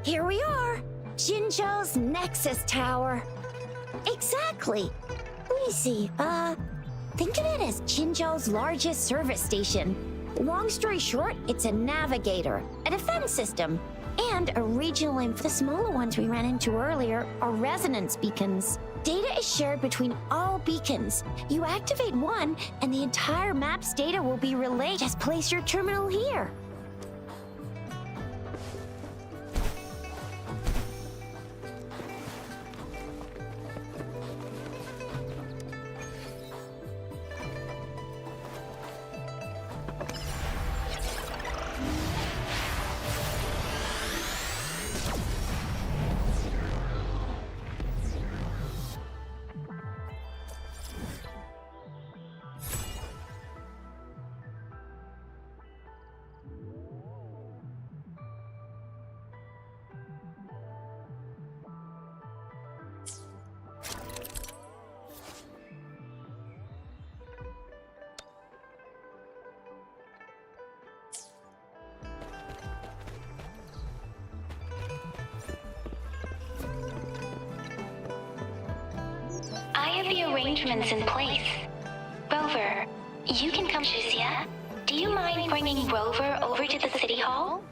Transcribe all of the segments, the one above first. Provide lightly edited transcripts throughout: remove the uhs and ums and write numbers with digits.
Here we are, Jinzhou's Nexus Tower. Exactly. Let me see, think of it as Jinzhou's largest service station. Long story short, it's a navigator, a defense system, and a regional The smaller ones we ran into earlier are resonance beacons. Data is shared between all beacons. You activate one, and the entire map's data will be relayed. Just place your terminal here. I have the arrangements in place. Rover, you can come, Shizia. Do you mind bringing Rover over to the City Hall?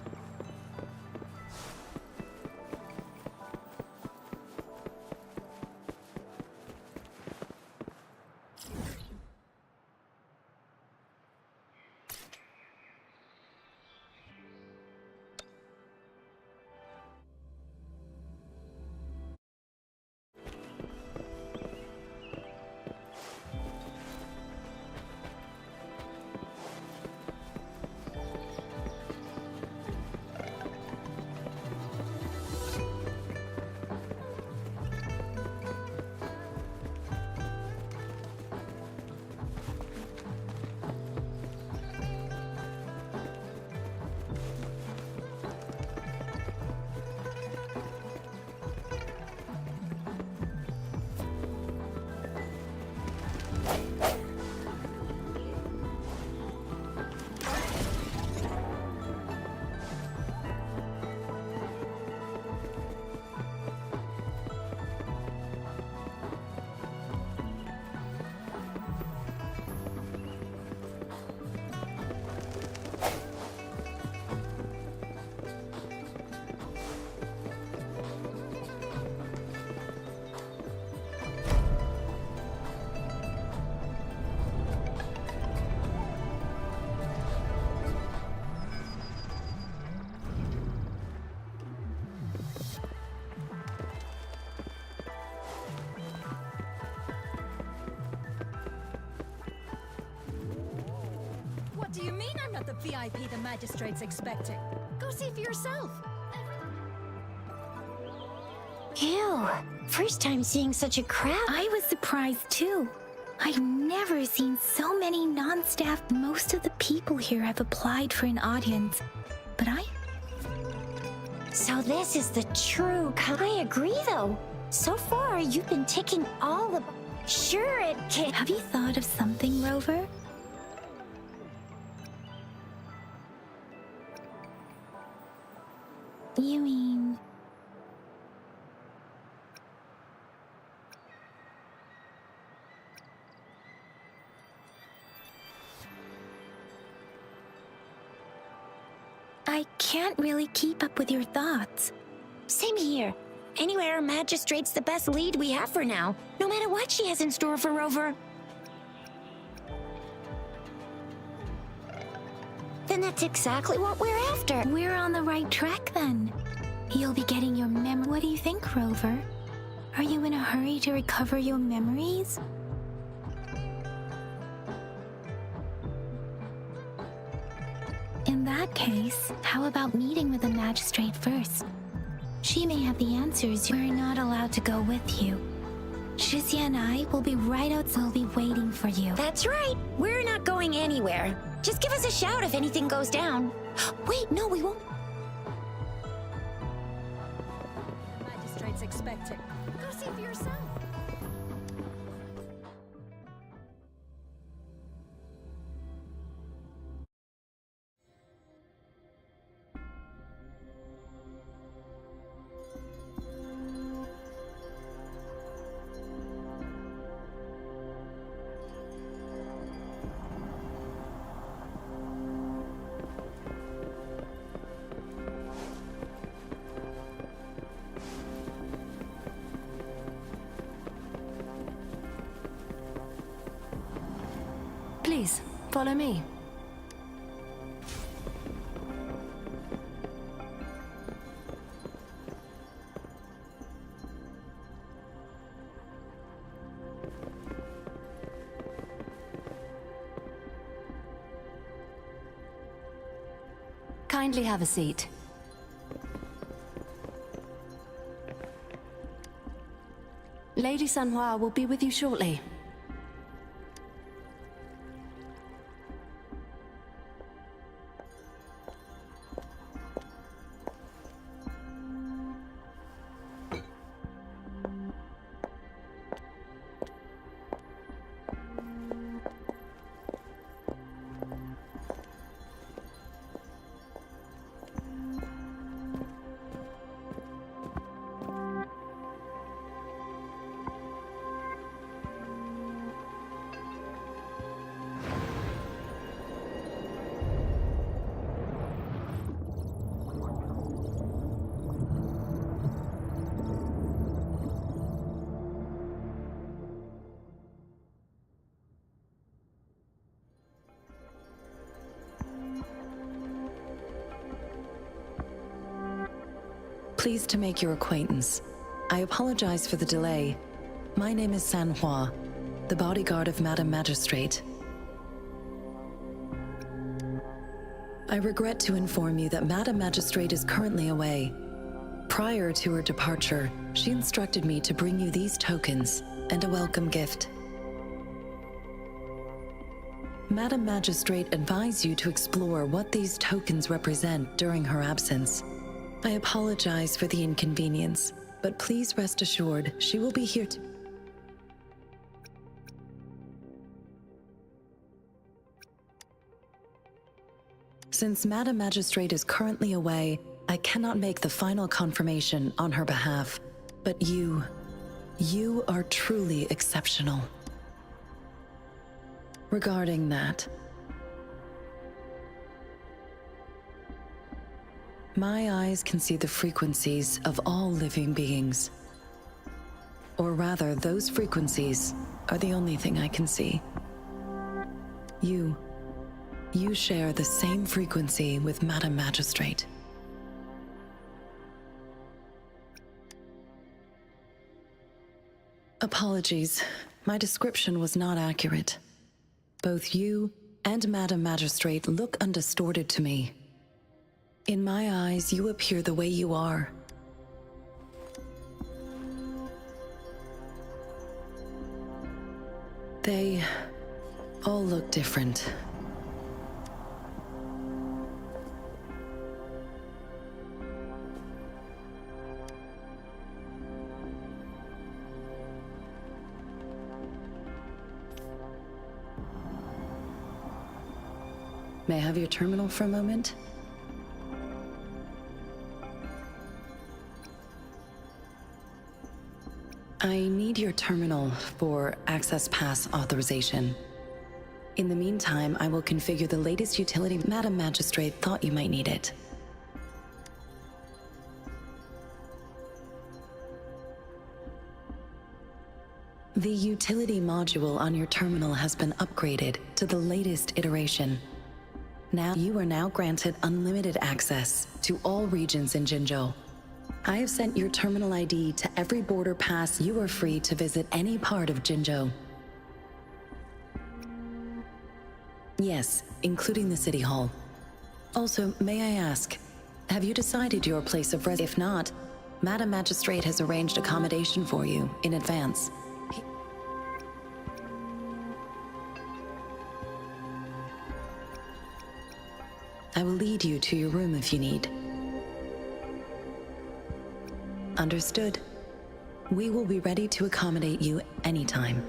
What do you mean I'm not the VIP the magistrate's expecting? Go see for yourself. Ew, first time seeing such a crowd. I was surprised too. I've never seen so many non-staff. Most of the people here have applied for an audience, but So this is the true I agree though. So far, you've been ticking all the... Sure it can... Have you thought of something, Rover? You mean... I can't really keep up with your thoughts. Same here. Anyway, our magistrate's the best lead we have for now, no matter what she has in store for Rover. Then that's exactly what we're after. We're on the right track then. You'll be getting your What do you think, Rover? Are you in a hurry to recover your memories? In that case, how about meeting with the magistrate first? She may have the answers. We're not allowed to go with you. Shizia and I will be right outside. We'll be waiting for you. That's right. We're not going anywhere. Just give us a shout if anything goes down. Wait, no, we won't. The magistrate's expecting. Go see for yourself. Follow me. Kindly have a seat. Lady Sanhua will be with you shortly. Pleased to make your acquaintance. I apologize for the delay. My name is Sanhua, the bodyguard of Madam Magistrate. I regret to inform you that Madam Magistrate is currently away. Prior to her departure, she instructed me to bring you these tokens and a welcome gift. Madam Magistrate advised you to explore what these tokens represent during her absence. I apologize for the inconvenience, but please rest assured she will be here to... Since Madam Magistrate is currently away, I cannot make the final confirmation on her behalf. But you are truly exceptional. Regarding that, my eyes can see the frequencies of all living beings. Or rather, those frequencies are the only thing I can see. You share the same frequency with Madam Magistrate. Apologies, my description was not accurate. Both you and Madam Magistrate look undistorted to me. In my eyes, you appear the way you are. They all look different. May I have your terminal for a moment? I need your terminal for access pass authorization. In the meantime, I will configure the latest utility. Madam Magistrate thought you might need it. The utility module on your terminal has been upgraded to the latest iteration. You are now granted unlimited access to all regions in Jinzhou. I have sent your terminal ID to every border pass. You are free to visit any part of Jinzhou. Yes, including the City Hall. Also, may I ask, have you decided your place of residence? If not, Madam Magistrate has arranged accommodation for you in advance. I will lead you to your room if you need. Understood. We will be ready to accommodate you anytime.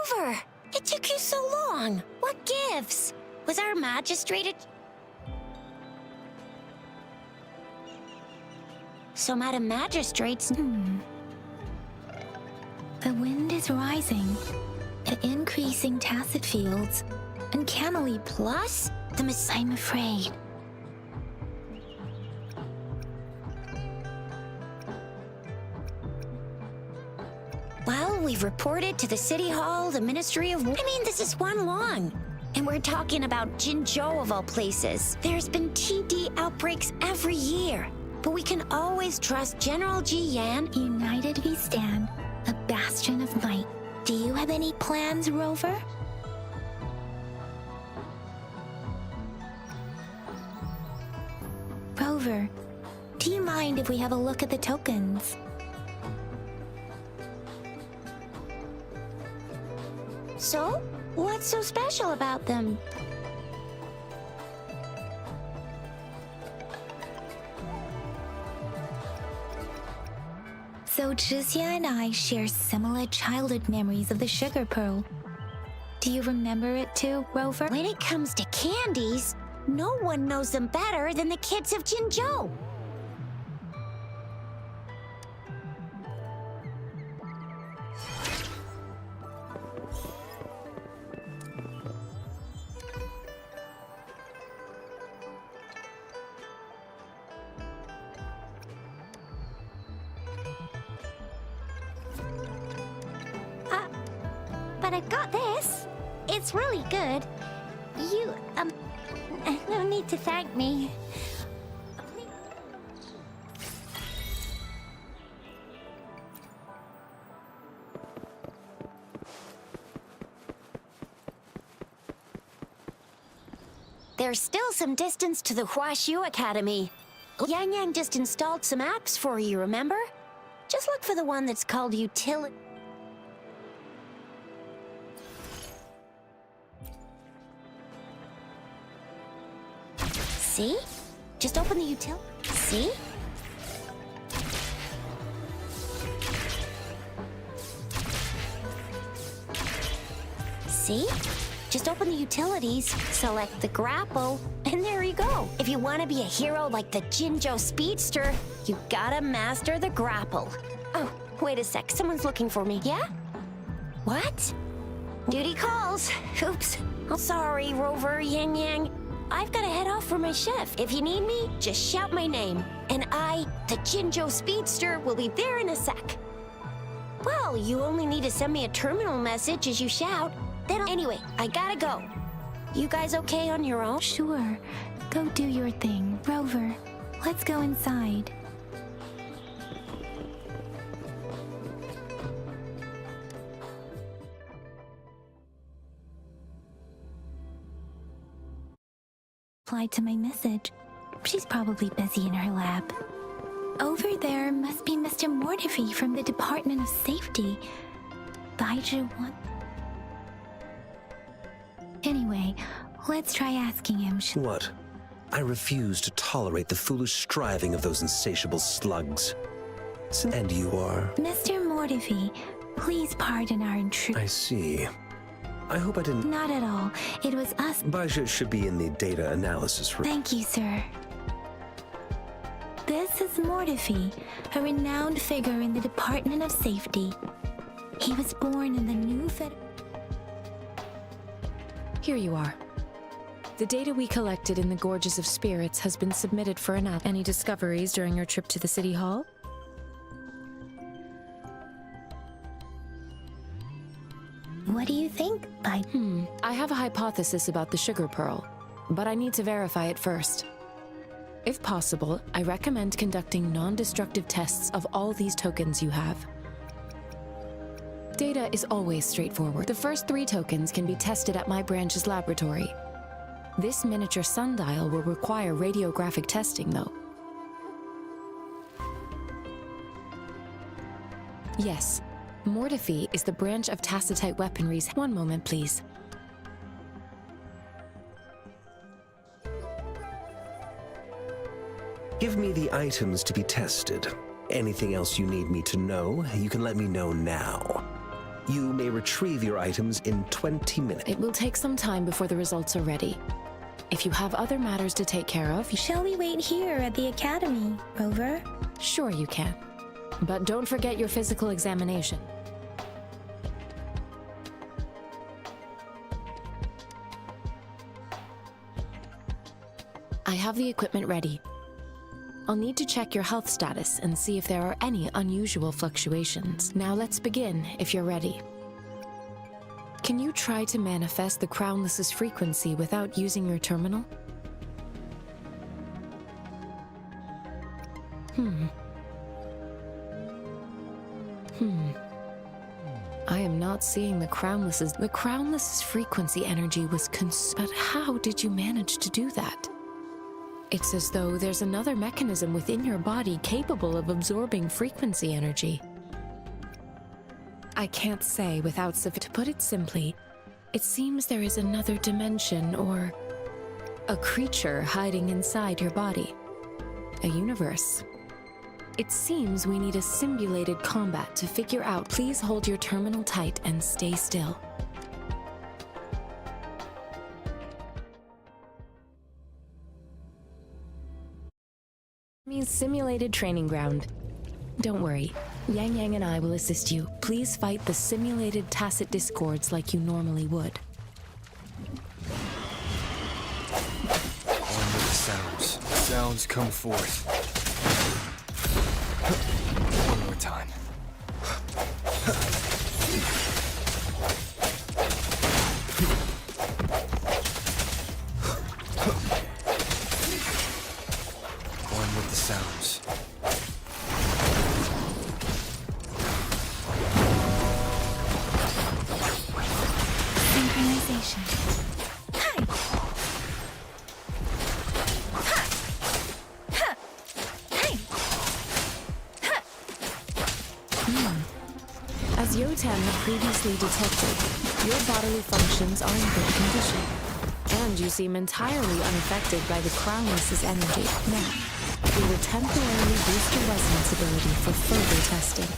Rover, it took you so long. What gives? Was our magistrate So, Madam Magistrates... The wind is rising, increasing tacit fields, uncannily Plus, I'm afraid. Well, we've reported to the City Hall, the Ministry of... this is one long. And we're talking about Jinzhou of all places. There's been TD outbreaks every year. But we can always trust General Ji Yan. United we stand, a bastion of might. Do you have any plans, Rover? Rover, do you mind if we have a look at the tokens? So, what's so special about them? So Zhixia and I share similar childhood memories of the sugar pearl. Do you remember it too, Rover? When it comes to candies, no one knows them better than the kids of Jinzhou. But I've got this. It's really good. You, no need to thank me. There's still some distance to the Huaxiu Academy. Yang Yang just installed some apps for you, remember? Just look for the one that's called Utility. See? Just open the utility. See? See? Just open the utilities, select the grapple, and there you go. If you want to be a hero like the Jinzhou Speedster, you gotta master the grapple. Oh, wait a sec. Someone's looking for me. Yeah? What? Duty calls. Oops. I'm sorry, Rover, Yang Yang. I've got to head off for my shift. If you need me, just shout my name. And I, the Jinzhou Speedster, will be there in a sec. Well, you only need to send me a terminal message as you shout. Then anyway, I gotta go. You guys okay on your own? Sure. Go do your thing. Rover, let's go inside. Replied to my message. She's probably busy in her lab. Over there must be Mr. Mortifi from the Department of Safety. Baiju want... Anyway, let's try asking him. What? I refuse to tolerate the foolish striving of those insatiable slugs. And you are? Mr. Mortifi, please pardon our intrusion. I see. I hope I didn't... Not at all. It was us. Baiju should be in the data analysis room. Thank you, sir. This is Mortifi, a renowned figure in the Department of Safety. He was born in the new Here you are. The data we collected in the Gorges of Spirits has been submitted for analysis. Any discoveries during your trip to the City Hall? What do you think, I have a hypothesis about the sugar pearl, but I need to verify it first. If possible, I recommend conducting non-destructive tests of all these tokens you have. Data is always straightforward. The first 3 tokens can be tested at my branch's laboratory. This miniature sundial will require radiographic testing, though. Yes, Mortifi is the branch of Tacitite weaponries. One moment, please. Give me the items to be tested. Anything else you need me to know, you can let me know now. You may retrieve your items in 20 minutes. It will take some time before the results are ready. If you have other matters to take care of, Shall we wait here at the academy, Rover? sure you can. But don't forget your physical examination. I have the equipment ready. I'll need to check your health status and see if there are any unusual fluctuations. Now let's begin, if you're ready. Can you try to manifest the Crownless's frequency without using your terminal? I am not seeing the Crownless's. The Crownless's frequency energy was But how did you manage to do that? It's as though there's another mechanism within your body capable of absorbing frequency energy. I can't say without to put it simply, it seems there is another dimension or a creature hiding inside your body. A universe. It seems we need a simulated combat to figure out. Please hold your terminal tight and stay still. Means simulated training ground. Don't worry, Yang Yang and I will assist you. Please fight the simulated tacit discords like you normally would. On with the sounds. Sounds come forth. One more time. One with the sounds. Synchronization. As Yotan had previously detected, your bodily functions are in good condition. And you seem entirely unaffected by the Crownless's energy. Now, we will temporarily boost your resonance ability for further testing.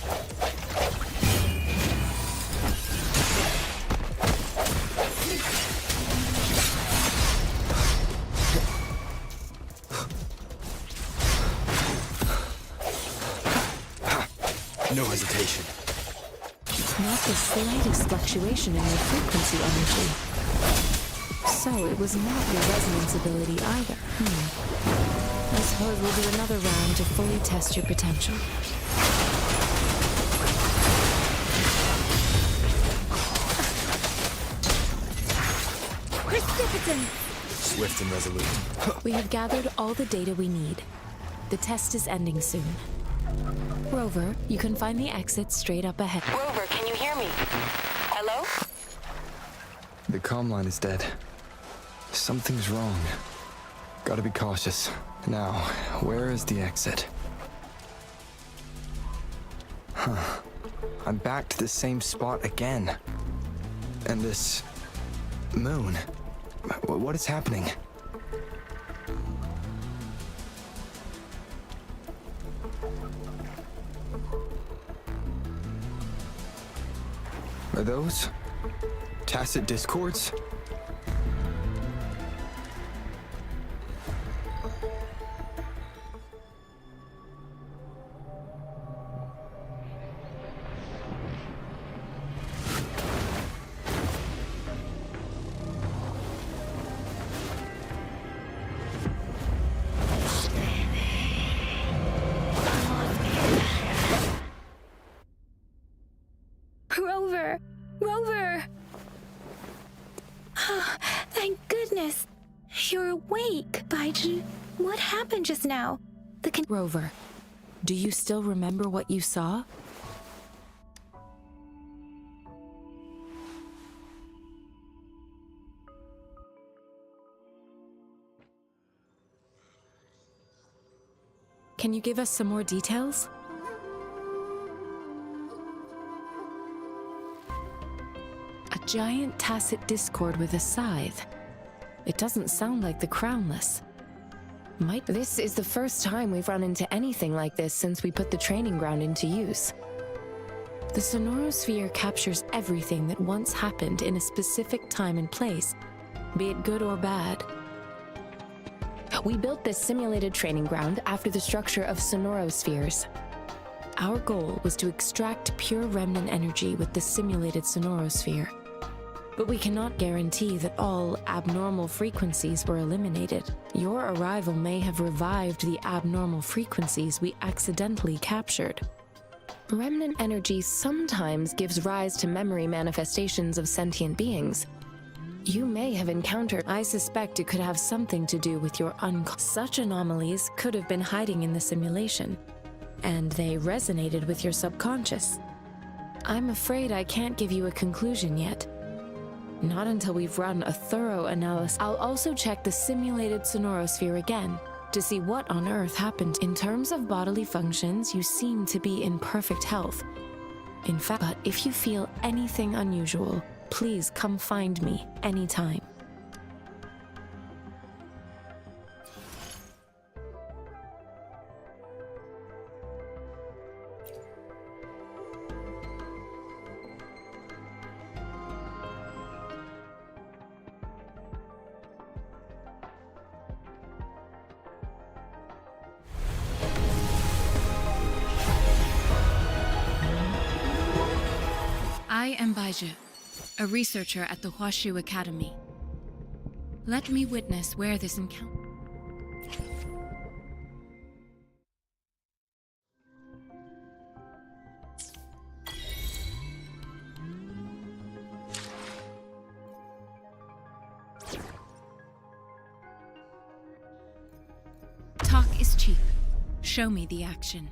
No hesitation. Not the slightest fluctuation in your frequency energy. So it was not your resonance ability either. I suppose we'll do another round to fully test your potential. Precipitant! Swift and resolute. We have gathered all the data we need. The test is ending soon. Rover, you can find the exit straight up ahead. Rover, can you hear me? Hello? The comm line is dead. Something's wrong. Gotta be cautious. Now, where is the exit? Huh. I'm back to the same spot again. And this moon. What is happening? Are those tacit discords? Rover! Rover! Thank goodness! You're awake, Baiju. What happened just now? Rover, do you still remember what you saw? Can you give us some more details? A giant tacit discord with a scythe. It doesn't sound like the Crownless. This is the first time we've run into anything like this since we put the training ground into use. The sonorosphere captures everything that once happened in a specific time and place, be it good or bad. We built this simulated training ground after the structure of sonorospheres. Our goal was to extract pure remnant energy with the simulated sonorosphere. But we cannot guarantee that all abnormal frequencies were eliminated. Your arrival may have revived the abnormal frequencies we accidentally captured. Remnant energy sometimes gives rise to memory manifestations of sentient beings. You may have encountered. I suspect it could have something to do with your Such anomalies could have been hiding in the simulation, and they resonated with your subconscious. I'm afraid I can't give you a conclusion yet. Not until we've run a thorough analysis. I'll also check the simulated sonorosphere again to see what on earth happened. In terms of bodily functions, you seem to be in perfect health. In fact, but if you feel anything unusual, please come find me anytime. I am Baizhi, a researcher at the Huashu Academy. Let me witness where this encounter... Talk is cheap. Show me the action.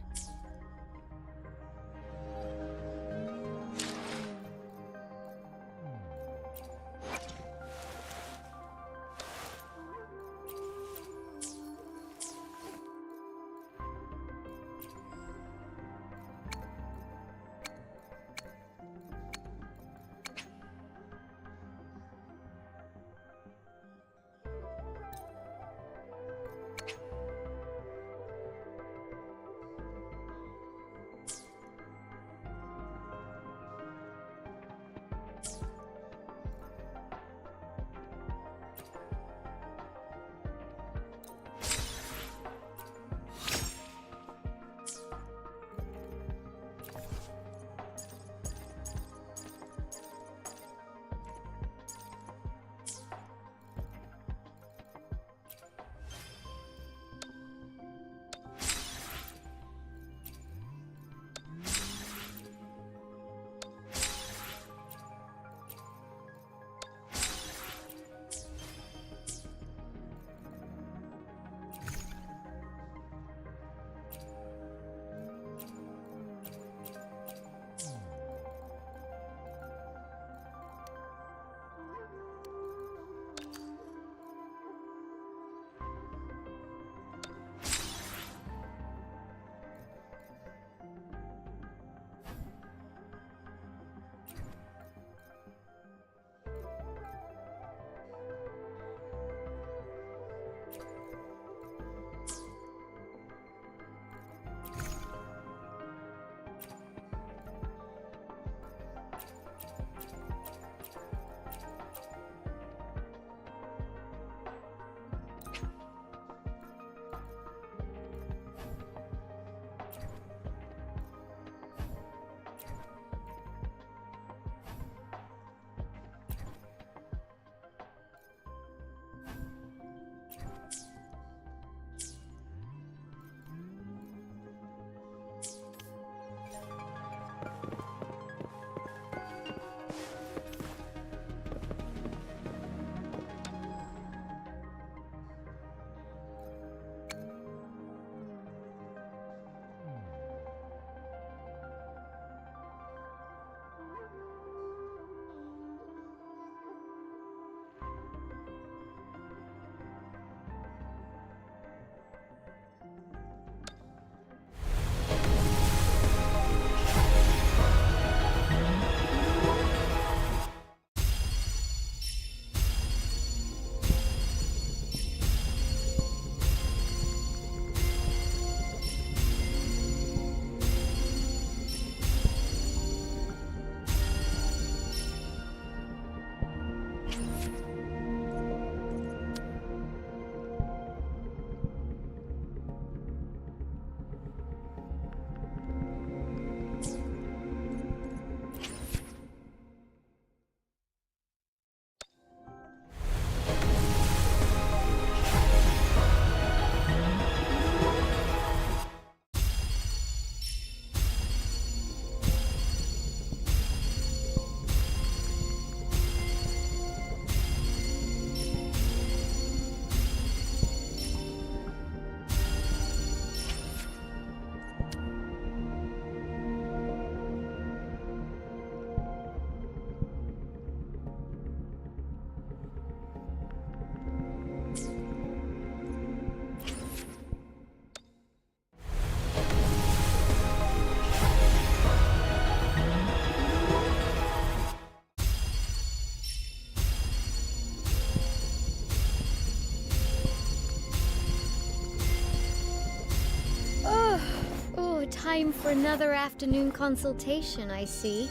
Time for another afternoon consultation, I see.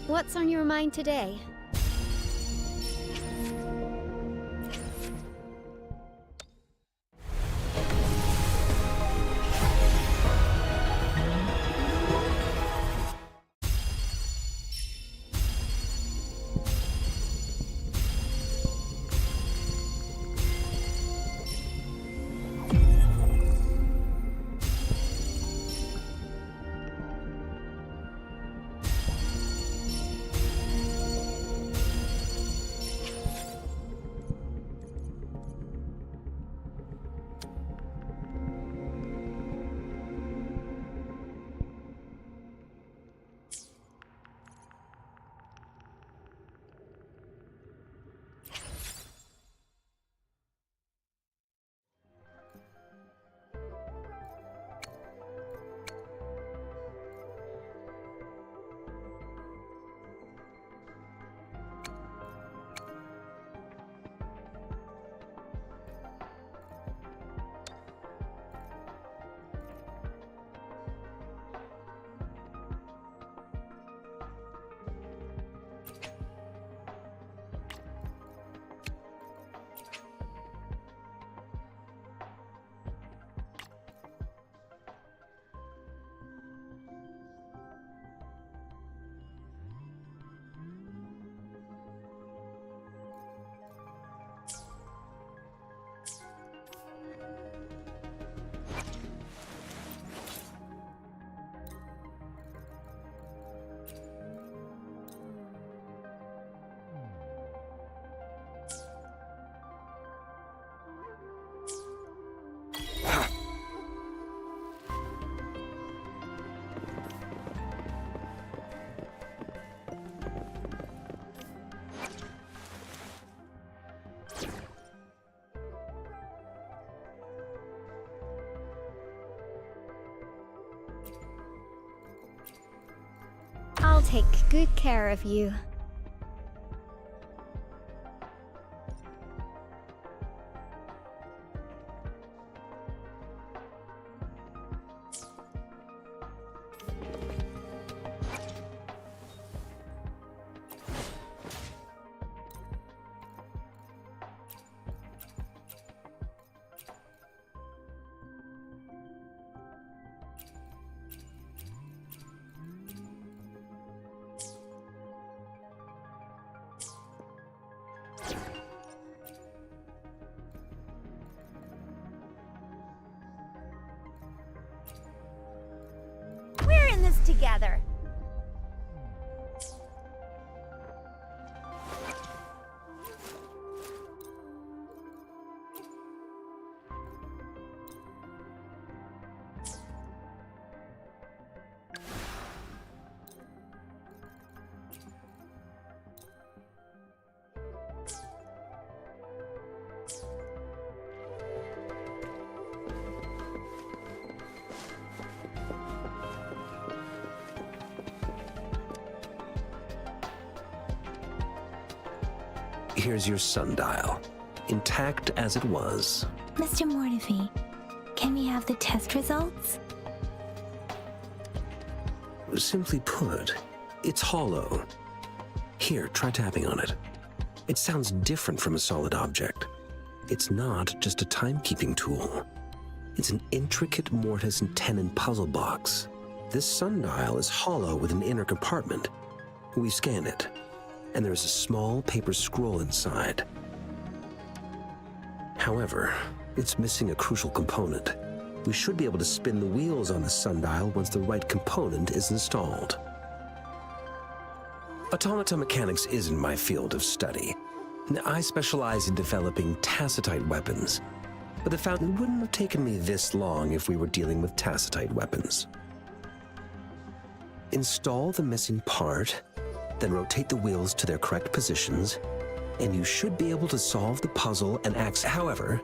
What's on your mind today? I'll take good care of you. We're in this together. Here's your sundial, intact as it was. Mr. Mortefi, can we have the test results? Simply put, it's hollow. Here, try tapping on it. It sounds different from a solid object. It's not just a timekeeping tool. It's an intricate mortise and tenon puzzle box. This sundial is hollow with an inner compartment. We scan it, and there is a small paper scroll inside. However, it's missing a crucial component. We should be able to spin the wheels on the sundial once the right component is installed. Automata mechanics isn't my field of study. I specialize in developing tacitite weapons, but the fact it wouldn't have taken me this long if we were dealing with tacitite weapons. Install the missing part, then rotate the wheels to their correct positions, and you should be able to solve the puzzle and axe. However,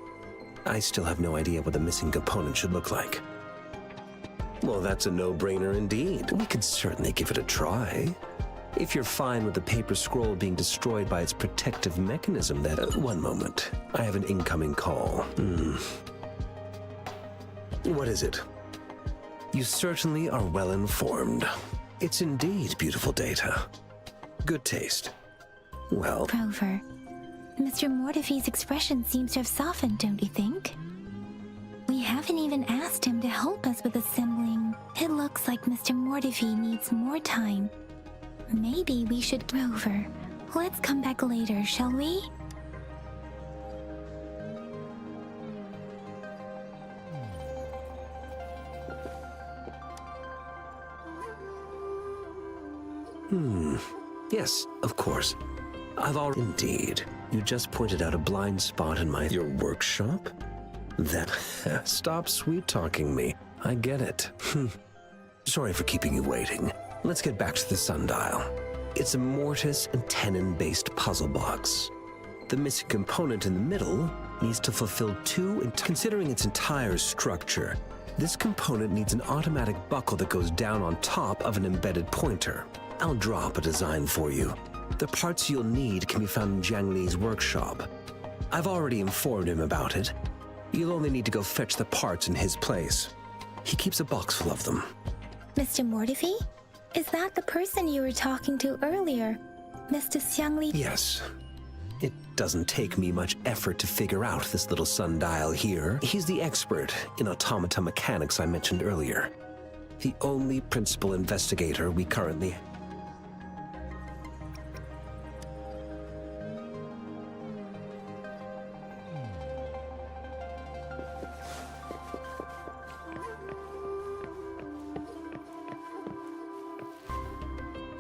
I still have no idea what the missing component should look like. Well, that's a no-brainer indeed. We could certainly give it a try. If you're fine with the paper scroll being destroyed by its protective mechanism, then... one moment. I have an incoming call. What is it? You certainly are well informed. It's indeed beautiful data. Good taste. Well, Rover, Mr. Mortefi's expression seems to have softened, don't you think? We haven't even asked him to help us with assembling. It looks like Mr. Mortefi needs more time. Maybe we should... Rover, let's come back later, shall we? Yes, of course. I've already... Indeed. You just pointed out a blind spot in your workshop? That... Stop sweet-talking me. I get it. Sorry for keeping you waiting. Let's get back to the sundial. It's a mortise and tenon-based puzzle box. The missing component in the middle needs to fulfill considering its entire structure, this component needs an automatic buckle that goes down on top of an embedded pointer. I'll drop a design for you. The parts you'll need can be found in Jiang Li's workshop. I've already informed him about it. You'll only need to go fetch the parts in his place. He keeps a box full of them. Mr. Mortefi? Is that the person you were talking to earlier? Mr. Jiang Li? Yes. It doesn't take me much effort to figure out this little sundial here. He's the expert in automata mechanics I mentioned earlier. The only principal investigator we currently...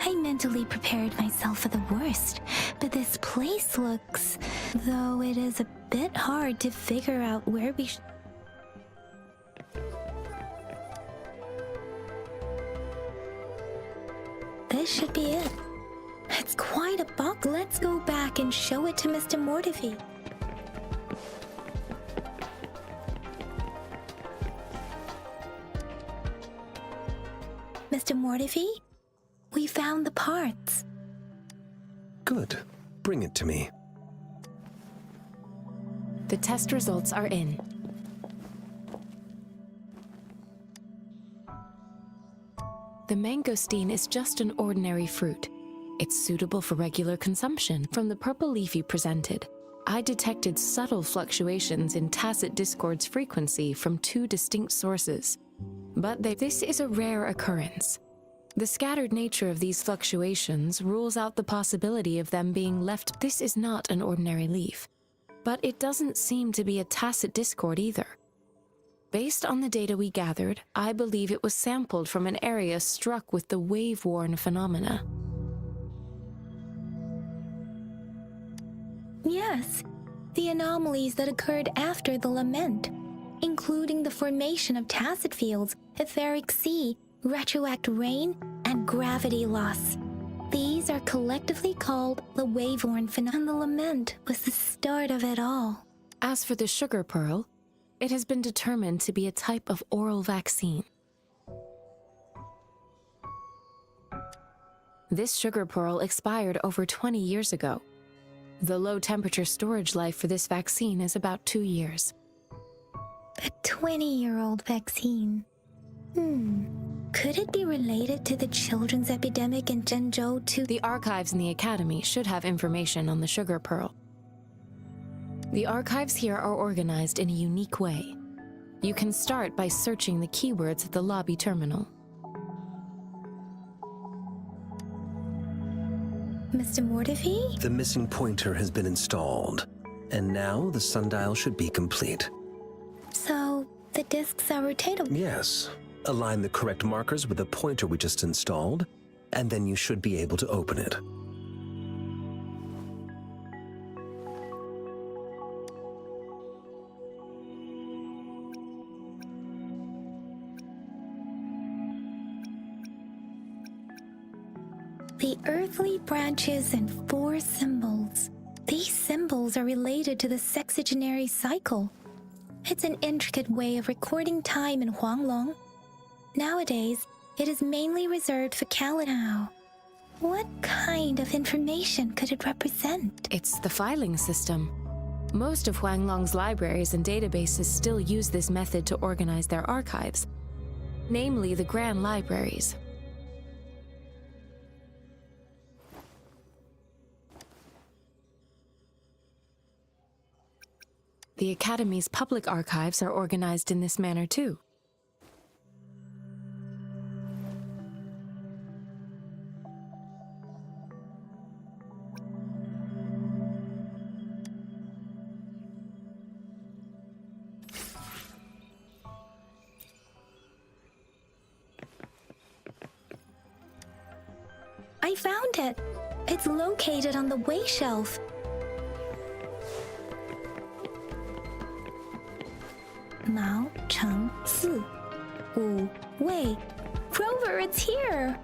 I mentally prepared myself for the worst, but this place looks... though it is a bit hard to figure out where we should... This should be it. It's quite a box. Let's go back and show it to Mr. Mortefi. Mr. Mortefi? We found the parts. Good. Bring it to me. The test results are in. The mangosteen is just an ordinary fruit. It's suitable for regular consumption. From the purple leaf you presented, I detected subtle fluctuations in tacit discord's frequency from two distinct sources. But this is a rare occurrence. The scattered nature of these fluctuations rules out the possibility of them being left. This is not an ordinary leaf, but it doesn't seem to be a tacit discord either. Based on the data we gathered, I believe it was sampled from an area struck with the wave-worn phenomena. Yes, the anomalies that occurred after the lament, including the formation of tacit fields, etheric sea, retroact rain, and gravity loss. These are collectively called the wave-worn phenomenon. The lament was the start of it all. As for the sugar pearl, it has been determined to be a type of oral vaccine. This sugar pearl expired over 20 years ago. The low-temperature storage life for this vaccine is about 2 years. A 20-year-old vaccine. Could it be related to the children's epidemic in Zhengzhou too? The archives in the Academy should have information on the sugar pearl. The archives here are organized in a unique way. You can start by searching the keywords at the lobby terminal. Mr. Mortefi? The missing pointer has been installed, and now the sundial should be complete. So, the discs are rotatable? Yes. Align the correct markers with the pointer we just installed, and then you should be able to open it. The earthly branches and 4 symbols. These symbols are related to the sexagenary cycle. It's an intricate way of recording time in Huanglong. Nowadays, it is mainly reserved for calendar. What kind of information could it represent? It's the filing system. Most of Huanglong's libraries and databases still use this method to organize their archives. namely the Grand Libraries. The Academy's public archives are organized in this manner too. I found it. It's located on the way shelf. Mao Cheng Si Wu Wei. Rover, it's here!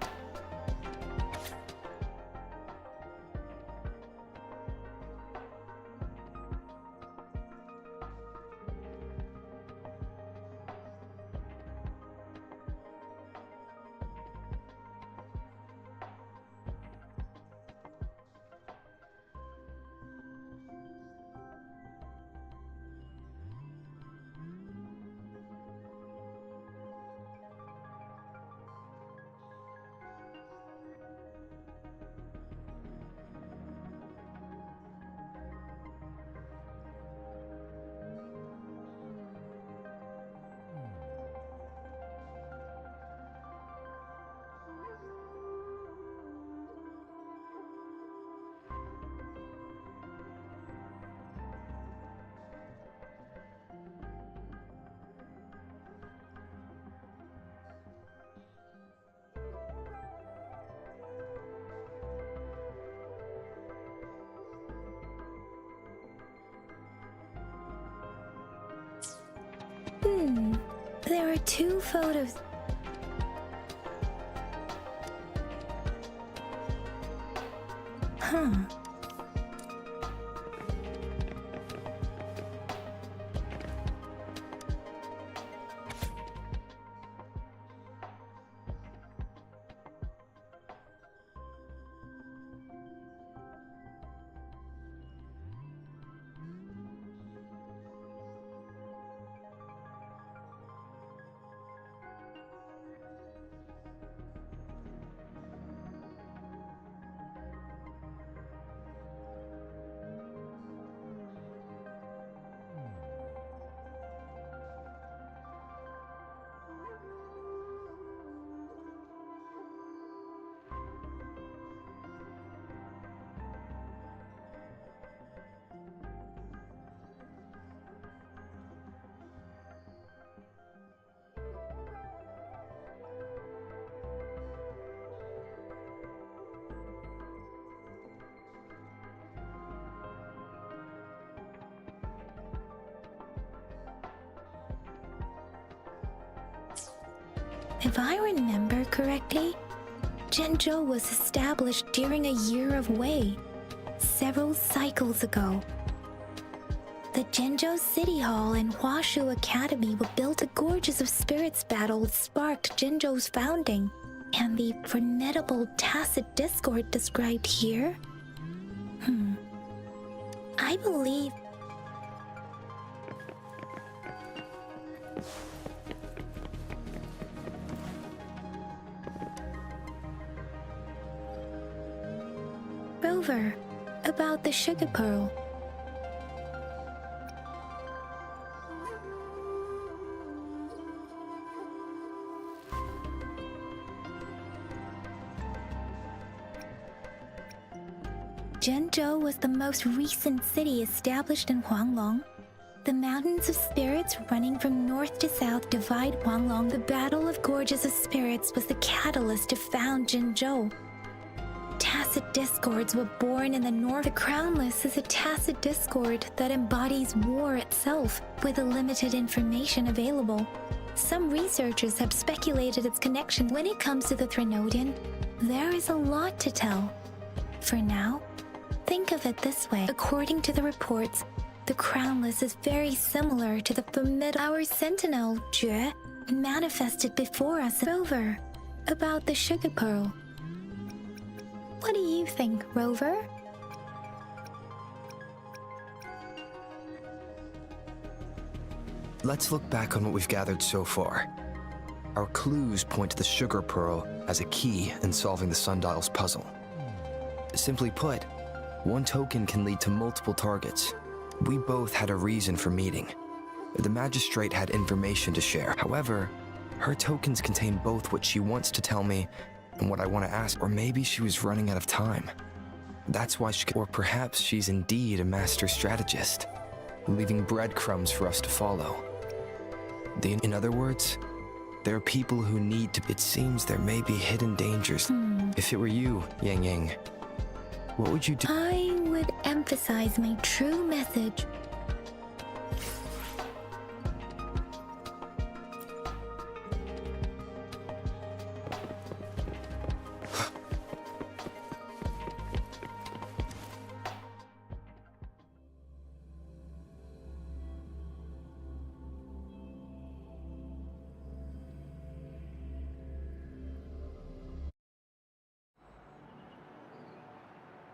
There are 2 photos. Huh. If I remember correctly, Zhenzhou was established during a year of Wei, several cycles ago. The Zhenzhou City Hall and Huashu Academy were built. The Gorges of Spirits battle sparked Zhenzhou's founding, and the formidable tacit discord described here? I believe... Rover, about the sugar pearl. Zhenzhou was the most recent city established in Huanglong. The mountains of spirits running from north to south divide Huanglong. The Battle of Gorges of Spirits was the catalyst to found Zhenzhou. Tacit discords were born in the north. The Crownless is a tacit discord that embodies war itself, with the limited information available. Some researchers have speculated its connection. When it comes to the Threnodian, there is a lot to tell. For now, think of it this way. According to the reports, the Crownless is very similar to the formidable... Our sentinel, Jue, manifested before us. Rover, about the sugar pearl. What do you think, Rover? Let's look back on what we've gathered so far. Our clues point to the sugar pearl as a key in solving the sundial's puzzle. Simply put, one token can lead to multiple targets. We both had a reason for meeting. The magistrate had information to share. However, her tokens contain both what she wants to tell me and what I want to ask, or maybe she was running out of time. That's why or perhaps she's indeed a master strategist, leaving breadcrumbs for us to follow. In other words, there are people who need to. It seems there may be hidden dangers. If it were you, Yang Yang, what would you do? I would emphasize my true message.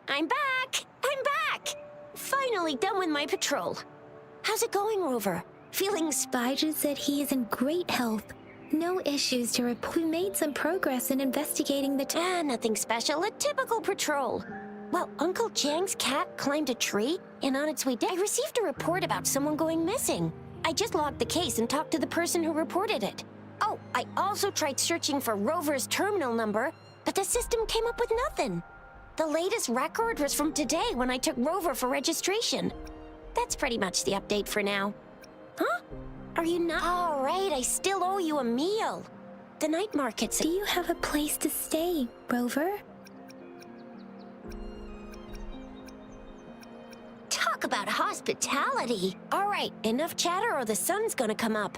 I'm back! I'm back! Finally done with my patrol. How's it going, Rover? Feeling Spyja said he is in great health. No issues to report. We made some progress in investigating the nothing special. A typical patrol. Well, Uncle Chang's cat climbed a tree, and on its way down, I received a report about someone going missing. I just logged the case and talked to the person who reported it. Oh, I also tried searching for Rover's terminal number, but the system came up with nothing. The latest record was from today when I took Rover for registration. That's pretty much the update for now. Huh? Are you not? All right, I still owe you a meal. The night market's... Do you have a place to stay, Rover? Talk about hospitality. All right, enough chatter or the sun's gonna come up.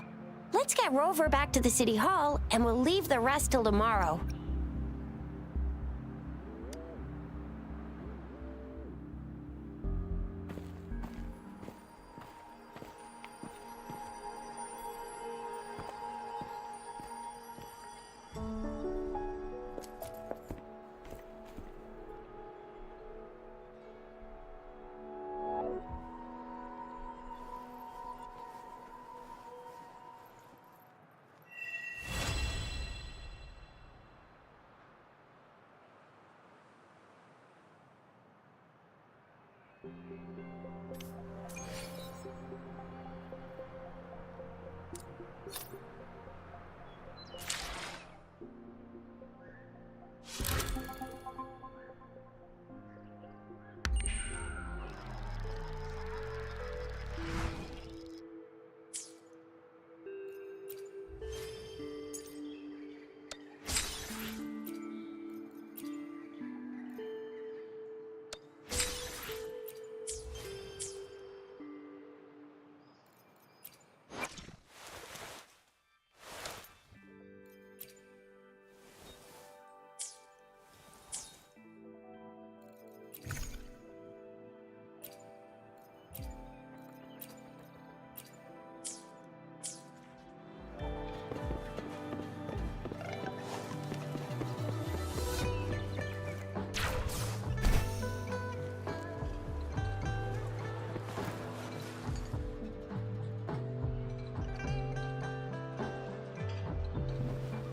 Let's get Rover back to the city hall and we'll leave the rest till tomorrow.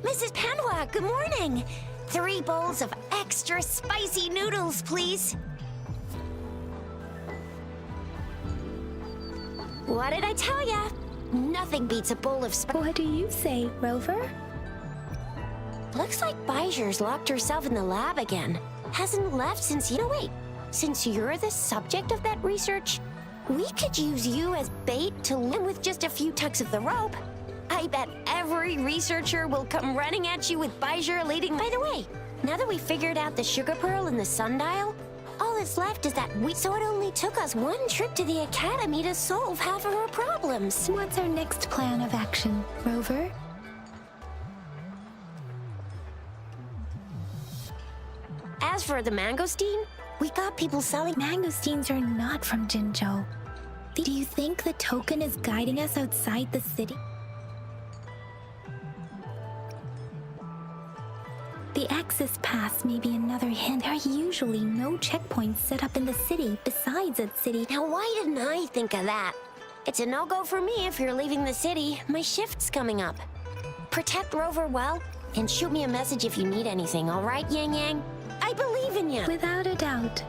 Mrs. Panwa, good morning. 3 bowls of extra spicy noodles, please. What did I tell ya? Nothing beats a bowl of What do you say, Rover? Looks like Baijer's locked herself in the lab again. Hasn't left since you... No, wait. Since you're the subject of that research, we could use you as bait to win with just a few tugs of the rope. I bet every researcher will come running at you with Baijer leading. By the way, now that we figured out the sugar pearl and the sundial, all that's left is that so it only took us 1 trip to the academy to solve half of our problems. What's our next plan of action, Rover? As for the mangosteen, we got people selling... Mangosteens are not from Jinzhou. Do you think the token is guiding us outside the city? The access pass may be another hint. There are usually no checkpoints set up in the city besides at city. Now, why didn't I think of that? It's a no-go for me if you're leaving the city. My shift's coming up. Protect Rover well, and shoot me a message if you need anything, all right, Yang Yang? I believe in you! Without a doubt.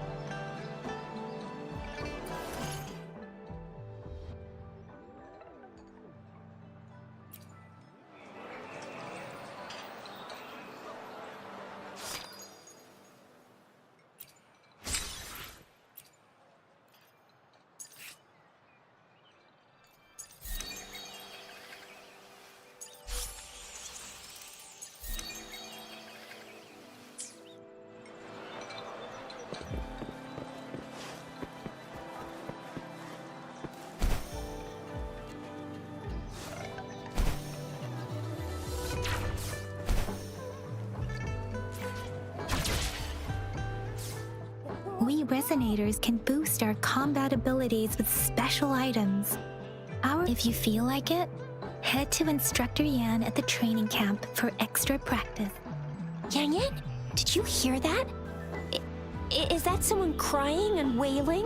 We resonators can boost our combat abilities with special items. If you feel like it, head to Instructor Yan at the training camp for extra practice. Yang Yang, did you hear that? Is that someone crying and wailing?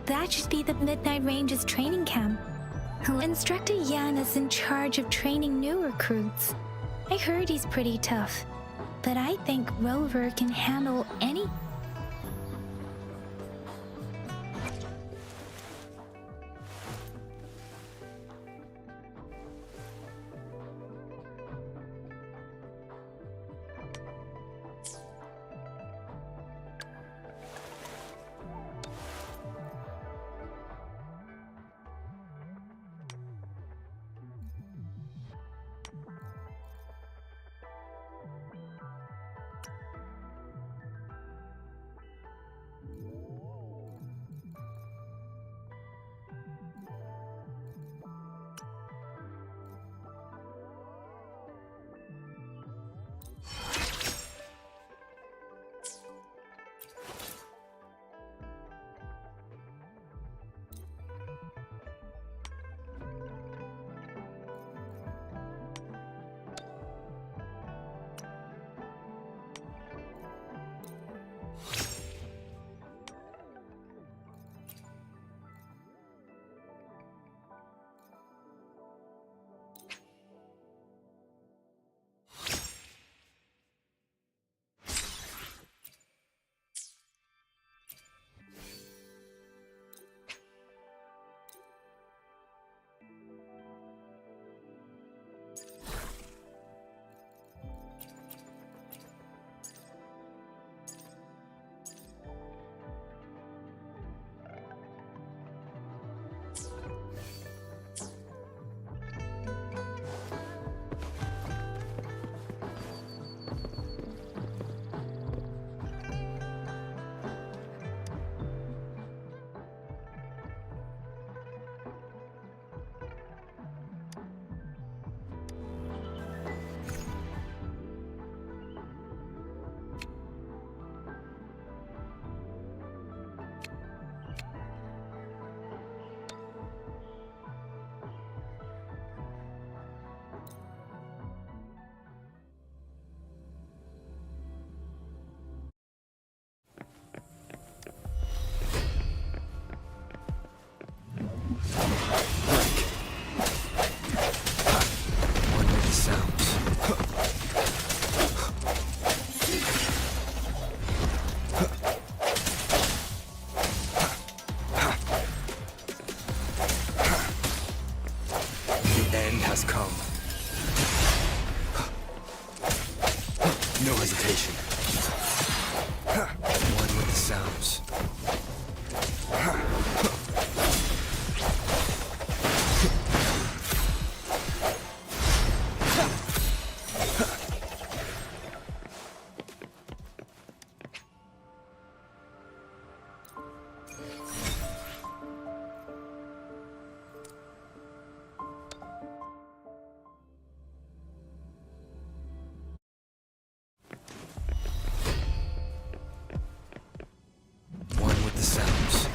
That should be the Midnight Ranges training camp. Instructor Yan is in charge of training new recruits. I heard he's pretty tough, but I think Rover can handle any... has come. No hesitation. One with the sounds.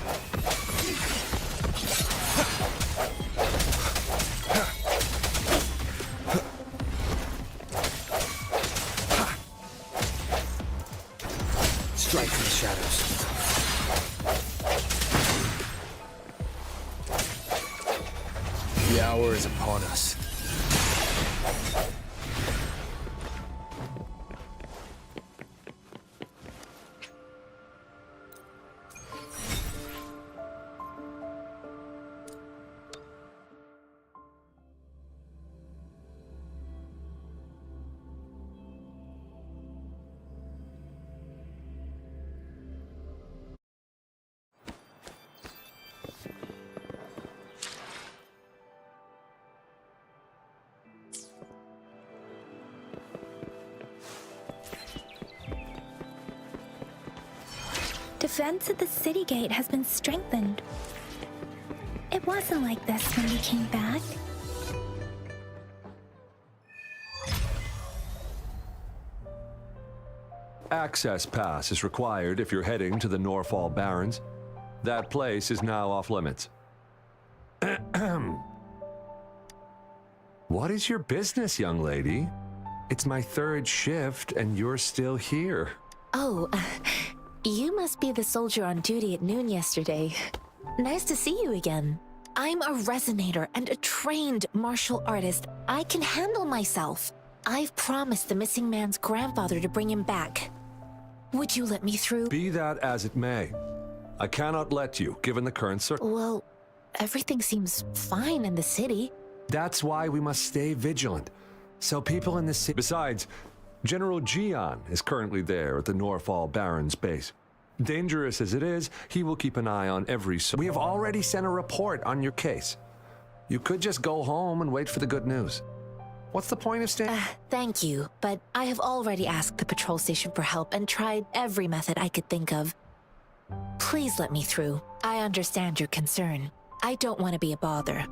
Strike from the shadows. The hour is upon us. defense of the city gate has been strengthened. It wasn't like this when we came back. Access pass is required if you're heading to the Norfall Barrens. That place is now off limits. What is your business, young lady? It's my third shift and you're still here. Oh, you must be the soldier on duty at noon yesterday. Nice to see you again. I'm a resonator and a trained martial artist. I can handle myself. I've promised the missing man's grandfather to bring him back. Would you let me through? Be that as it may, I cannot let you, given the current Well, everything seems fine in the city. That's why we must stay vigilant. So people in the city... Besides, General Gian is currently there at the Norfall Barrens base. Dangerous as it is, he will keep an eye on every... We have already sent a report on your case. You could just go home and wait for the good news. What's the point of staying? Thank you, but I have already asked the patrol station for help and tried every method I could think of. Please let me through. I understand your concern. I don't want to be a bother.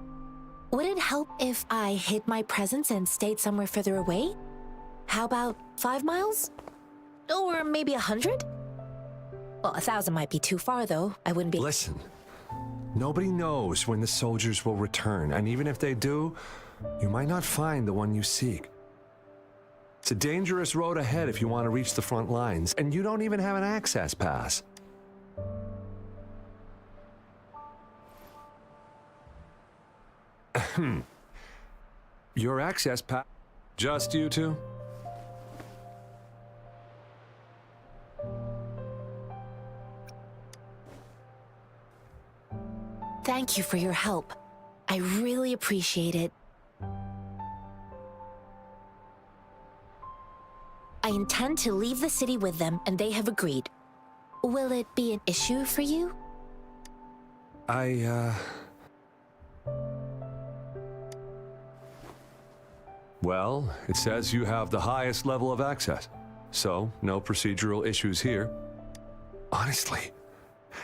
Would it help if I hid my presence and stayed somewhere further away? How about 5 miles? Or maybe 100? Well, 1,000 might be too far, though. I wouldn't be... Listen, nobody knows when the soldiers will return, and even if they do, you might not find the one you seek. It's a dangerous road ahead if you want to reach the front lines, and you don't even have an access pass. Your access pass... Just you two? Thank you for your help. I really appreciate it. I intend to leave the city with them, and they have agreed. Will it be an issue for you? Well, it says you have the highest level of access, so no procedural issues here. Honestly,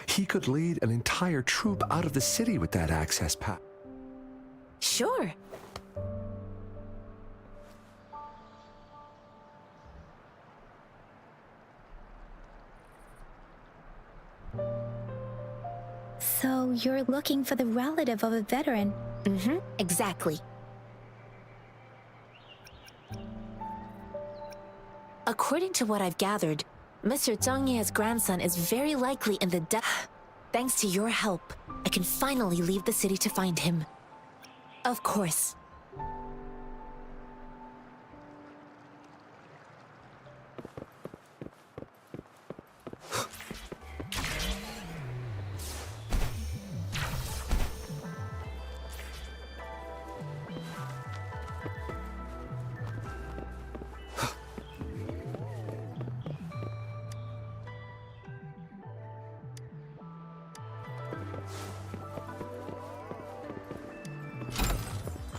he could lead an entire troop out of the city with that access pass. Sure. So you're looking for the relative of a veteran? Mm-hmm, exactly. According to what I've gathered, Mr. Zhang Ye's grandson is very likely in the Thanks to your help, I can finally leave the city to find him. Of course.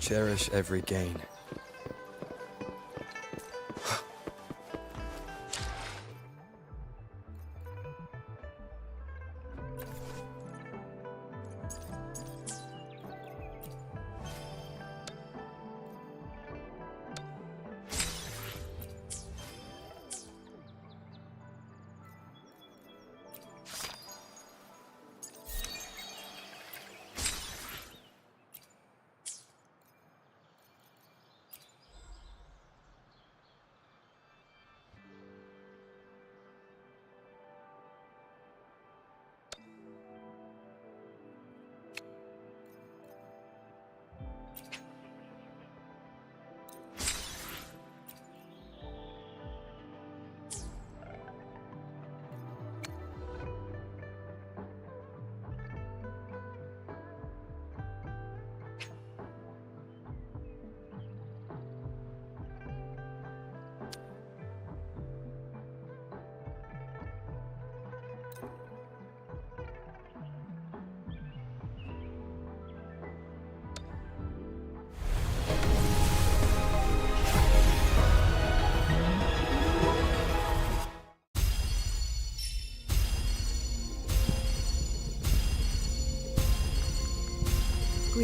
Cherish every gain.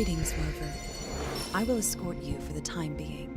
Greetings, Rover. I will escort you for the time being.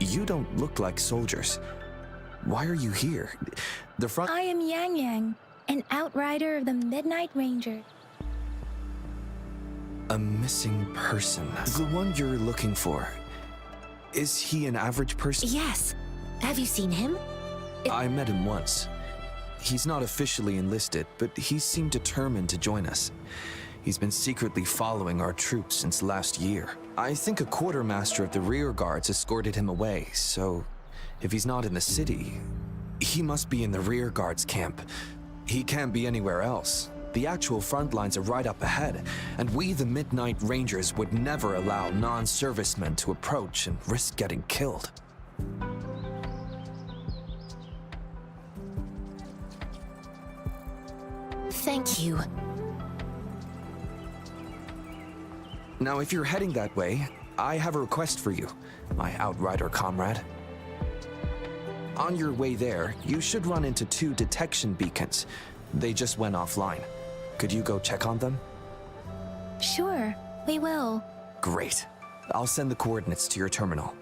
You don't look like soldiers. Why are you here? The front— I am Yang Yang, an outrider of the Midnight Ranger. A missing person. The one you're looking for. Is he an average person? Yes. Have you seen him? I met him once. He's not officially enlisted, but he seemed determined to join us. He's been secretly following our troops since last year. I think a quartermaster of the rear guards escorted him away, so if he's not in the city, he must be in the rear guards camp. He can't be anywhere else. The actual front lines are right up ahead, and we, the Midnight Rangers, would never allow non-servicemen to approach and risk getting killed. Thank you. Now, if you're heading that way, I have a request for you, my outrider comrade. On your way there, you should run into 2 detection beacons. They just went offline. Could you go check on them? Sure, we will. Great. I'll send the coordinates to your terminal.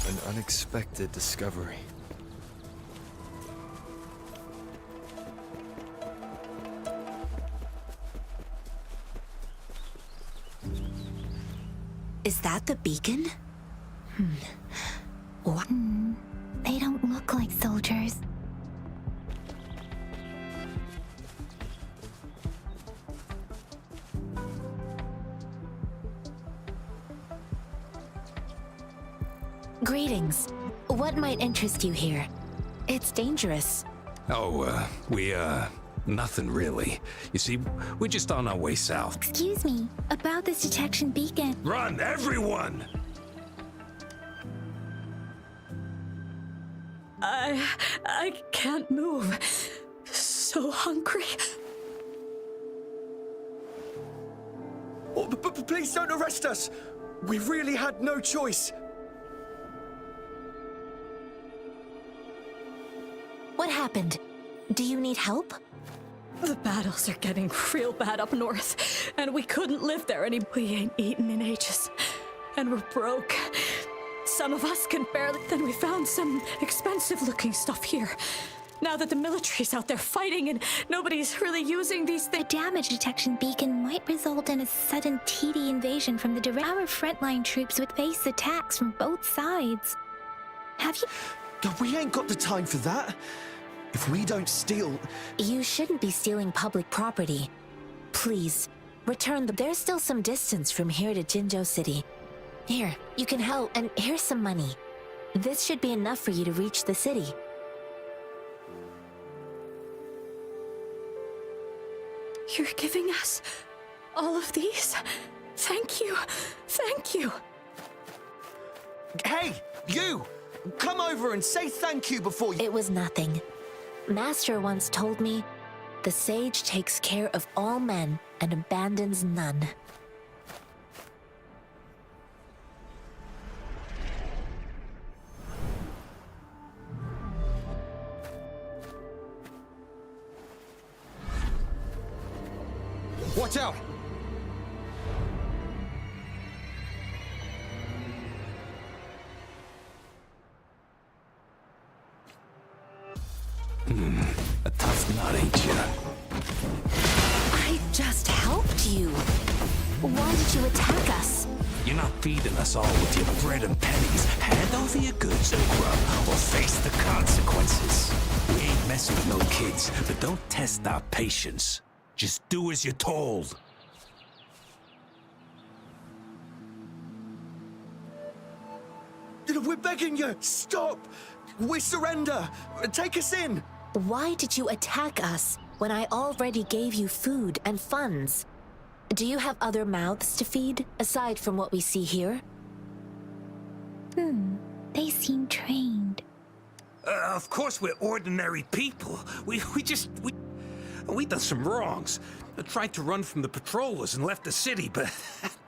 An unexpected discovery. Is that the beacon? What? They don't look like soldiers. Greetings. What might interest you here? It's dangerous. Oh, nothing really. You see, we're just on our way south. Excuse me, about this detection beacon. Run, everyone! I can't move. So hungry. Oh, please don't arrest us! We really had no choice. What happened? Do you need help? The battles are getting real bad up north, and we couldn't live there anymore. We ain't eaten in ages, and we're broke. Some of us can barely. Then we found some expensive-looking stuff here. Now that the military's out there fighting and nobody's really using these things. A damage detection beacon might result in a sudden TD invasion from the direct. Our frontline troops would face attacks from both sides. Have you? We ain't got the time for that. If we don't steal... You shouldn't be stealing public property. Please, return the... There's still some distance from here to Jinzhou City. Here, you can help, and here's some money. This should be enough for you to reach the city. You're giving us all of these? Thank you. Thank you. Hey, you! Come over and say thank you before you... It was nothing. Master once told me, the sage takes care of all men and abandons none. Watch out! A tough nut, ain't ya? I just helped you. Why did you attack us? You're not feeding us all with your bread and pennies. Hand over your goods and grub, or face the consequences. We ain't messing with no kids, but don't test our patience. Just do as you're told. We're begging you, stop! We surrender! Take us in! Why did you attack us when I already gave you food and funds? Do you have other mouths to feed, aside from what we see here? They seem trained. Of course we're ordinary people. We done some wrongs. Tried to run from the patrollers and left the city, but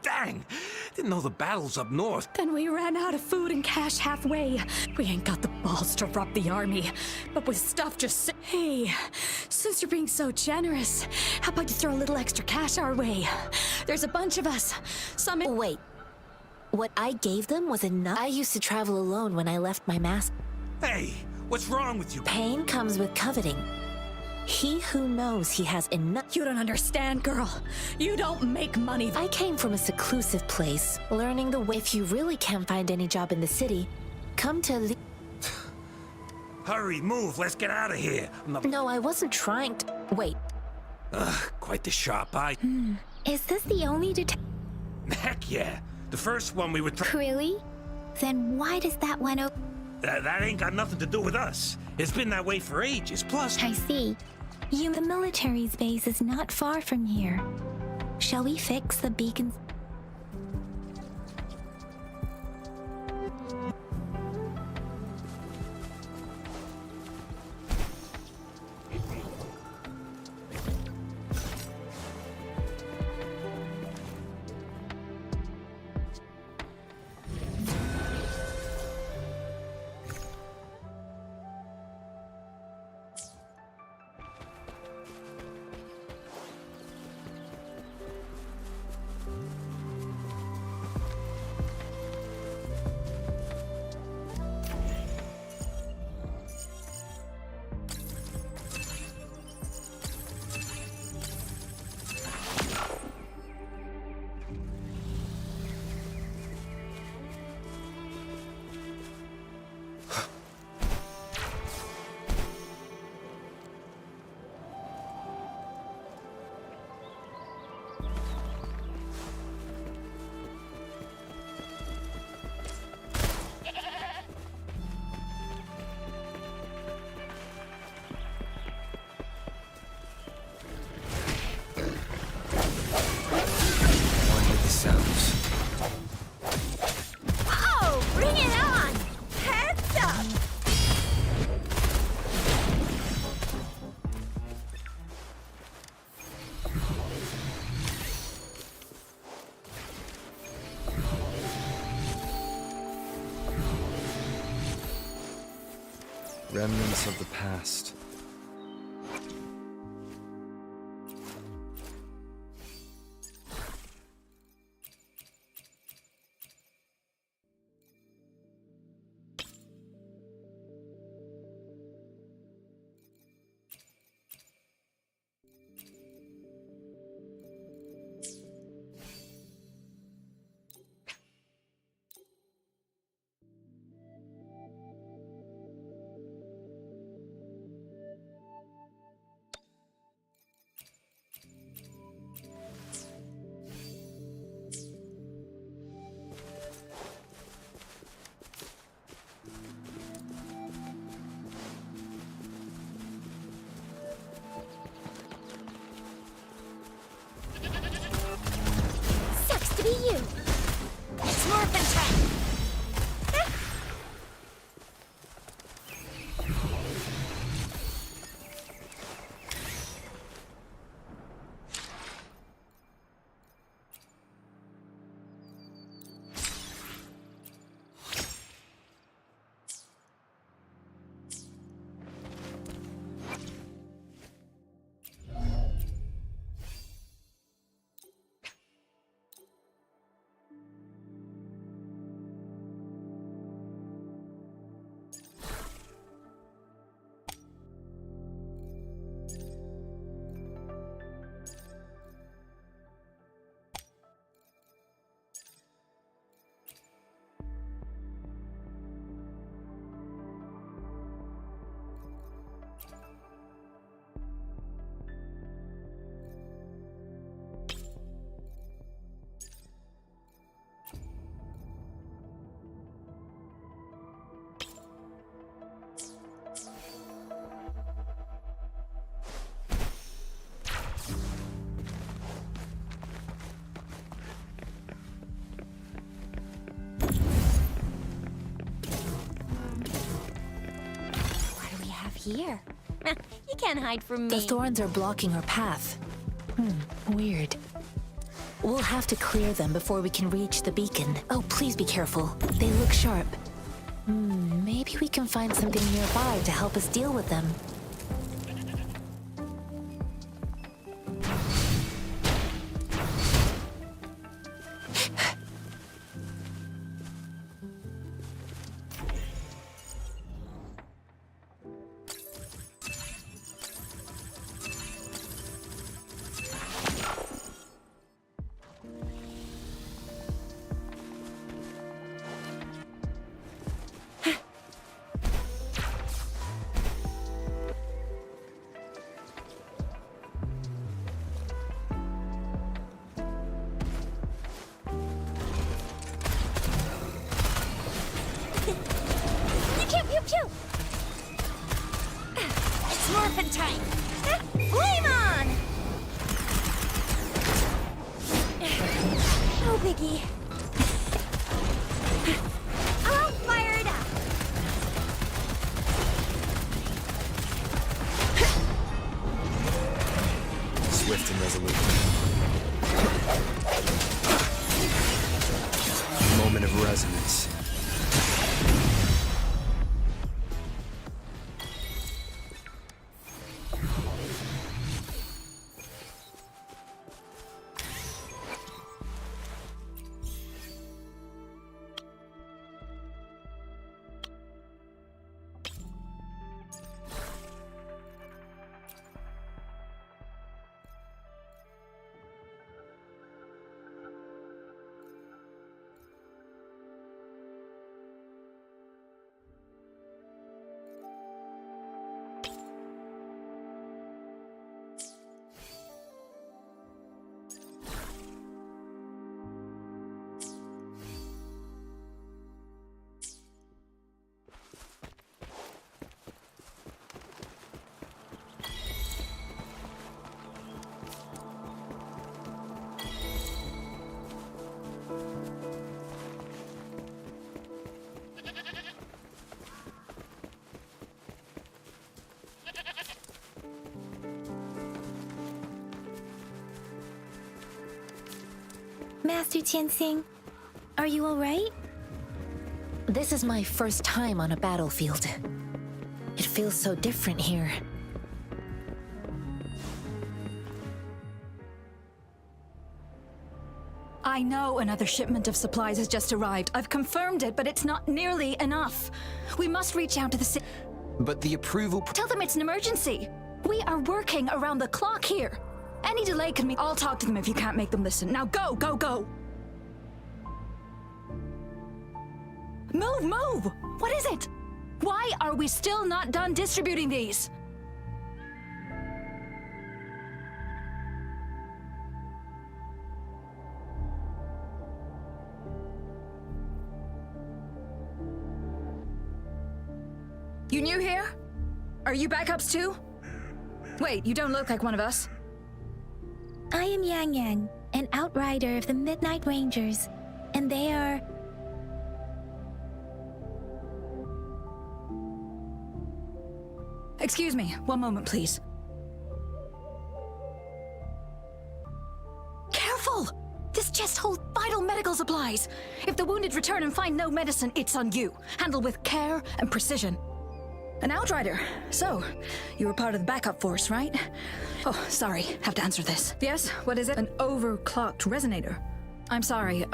dang, didn't know the battle's up north. Then we ran out of food and cash halfway. We ain't got the balls to rob the army, but with stuff just... Hey, since you're being so generous, how about you throw a little extra cash our way? There's a bunch of us. Some... Wait, what I gave them was enough? I used to travel alone when I left my master. Hey, what's wrong with you? Pain comes with coveting. He who knows he has enough... You don't understand, girl. You don't make money. I came from a seclusive place, learning the way. If you really can't find any job in the city, come to the... Hurry, move, let's get out of here. No, I wasn't trying to... Wait. Quite the sharp eye. Is this the only Heck yeah. The first one we were Really? Then why does that one open? That ain't got nothing to do with us. It's been that way for ages, plus... I see. The military's base is not far from here. Shall we fix the beacons? Remnants of the past. Sucks to be you. It's morphin' time. Here. You can't hide from me. The thorns are blocking our path. Weird. We'll have to clear them before we can reach the beacon. Oh, please be careful. They look sharp. Maybe we can find something nearby to help us deal with them. It's morphin' time. Flame on! No biggie. I'll fire it up. Swift and resolute. Moment of resonance. Master Tianxing, are you alright? This is my first time on a battlefield. It feels so different here. I know another shipment of supplies has just arrived. I've confirmed it, but it's not nearly enough. We must reach out to the city. But the approval... Tell them it's an emergency. We are working around the clock here. Any delay can mean... I'll talk to them if you can't make them listen. Now go, go, go! Move, move! What is it? Why are we still not done distributing these? You new here? Are you backups too? Wait, you don't look like one of us. I am Yang Yang, an outrider of the Midnight Rangers, and they are... Excuse me, one moment, please. Careful! This chest holds vital medical supplies. If the wounded return and find no medicine, it's on you. Handle with care and precision. An outrider. So, you were part of the backup force, right? Oh, sorry, have to answer this. Yes, what is it? An overclocked resonator. I'm sorry,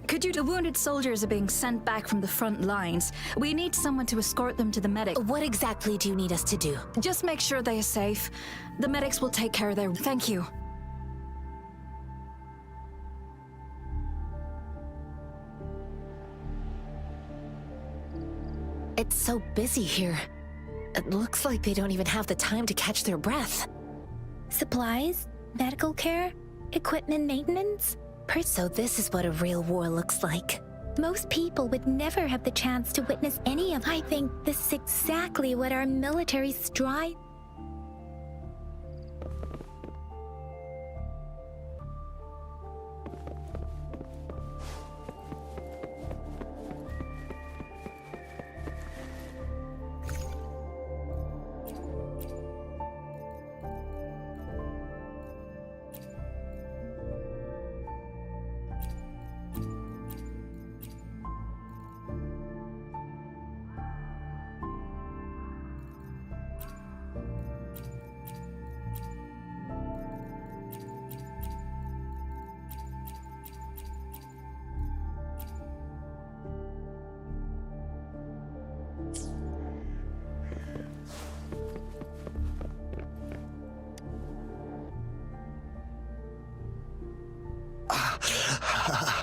could you... The wounded soldiers are being sent back from the front lines. We need someone to escort them to the medic. What exactly do you need us to do? Just make sure they are safe. The medics will take care of their... Thank you. It's so busy here. It looks like they don't even have the time to catch their breath. Supplies, medical care, equipment maintenance. So this is what a real war looks like. Most people would never have the chance to witness any of... I think this is exactly what our military strive...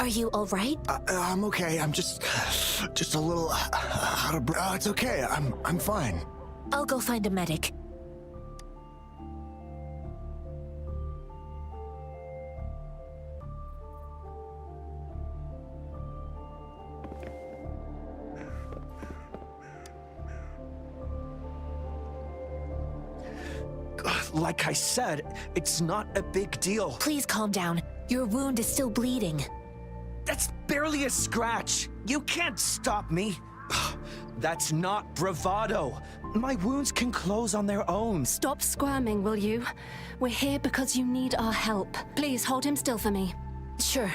Are you all right? I'm okay. I'm just a little out of breath. It's okay. I'm fine. I'll go find a medic. Like I said, it's not a big deal. Please calm down. Your wound is still bleeding. That's barely a scratch. You can't stop me. That's not bravado. My wounds can close on their own. Stop squirming, will you? We're here because you need our help. Please hold him still for me. Sure.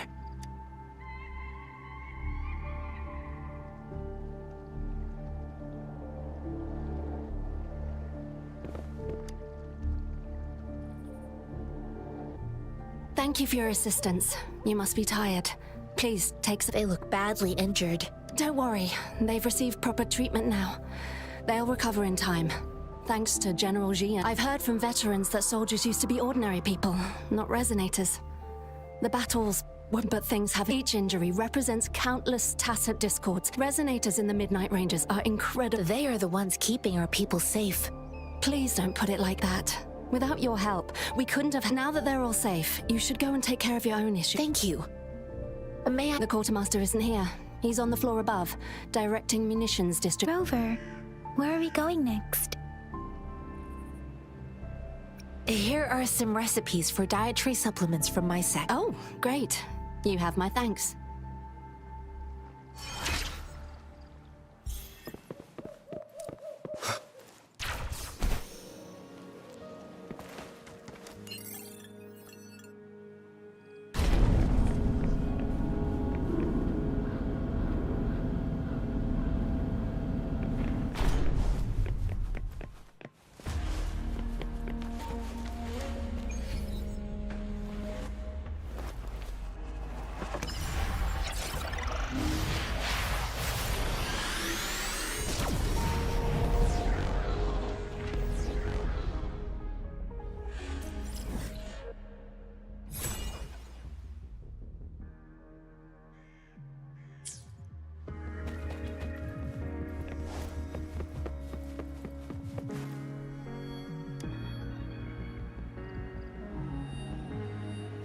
Thank you for your assistance. You must be tired. Please, take some... They look badly injured. Don't worry. They've received proper treatment now. They'll recover in time. Thanks to General Jian. I've heard from veterans that soldiers used to be ordinary people, not resonators. The battles weren't but things have... Each injury represents countless tacit discords. Resonators in the Midnight Rangers are incredible. They are the ones keeping our people safe. Please don't put it like that. Without your help, we couldn't have... Now that they're all safe, you should go and take care of your own issues. Thank you. May I... The quartermaster isn't here. He's on the floor above, directing munitions district... Rover, where are we going next? Here are some recipes for dietary supplements from my sect. Oh, great. You have my thanks.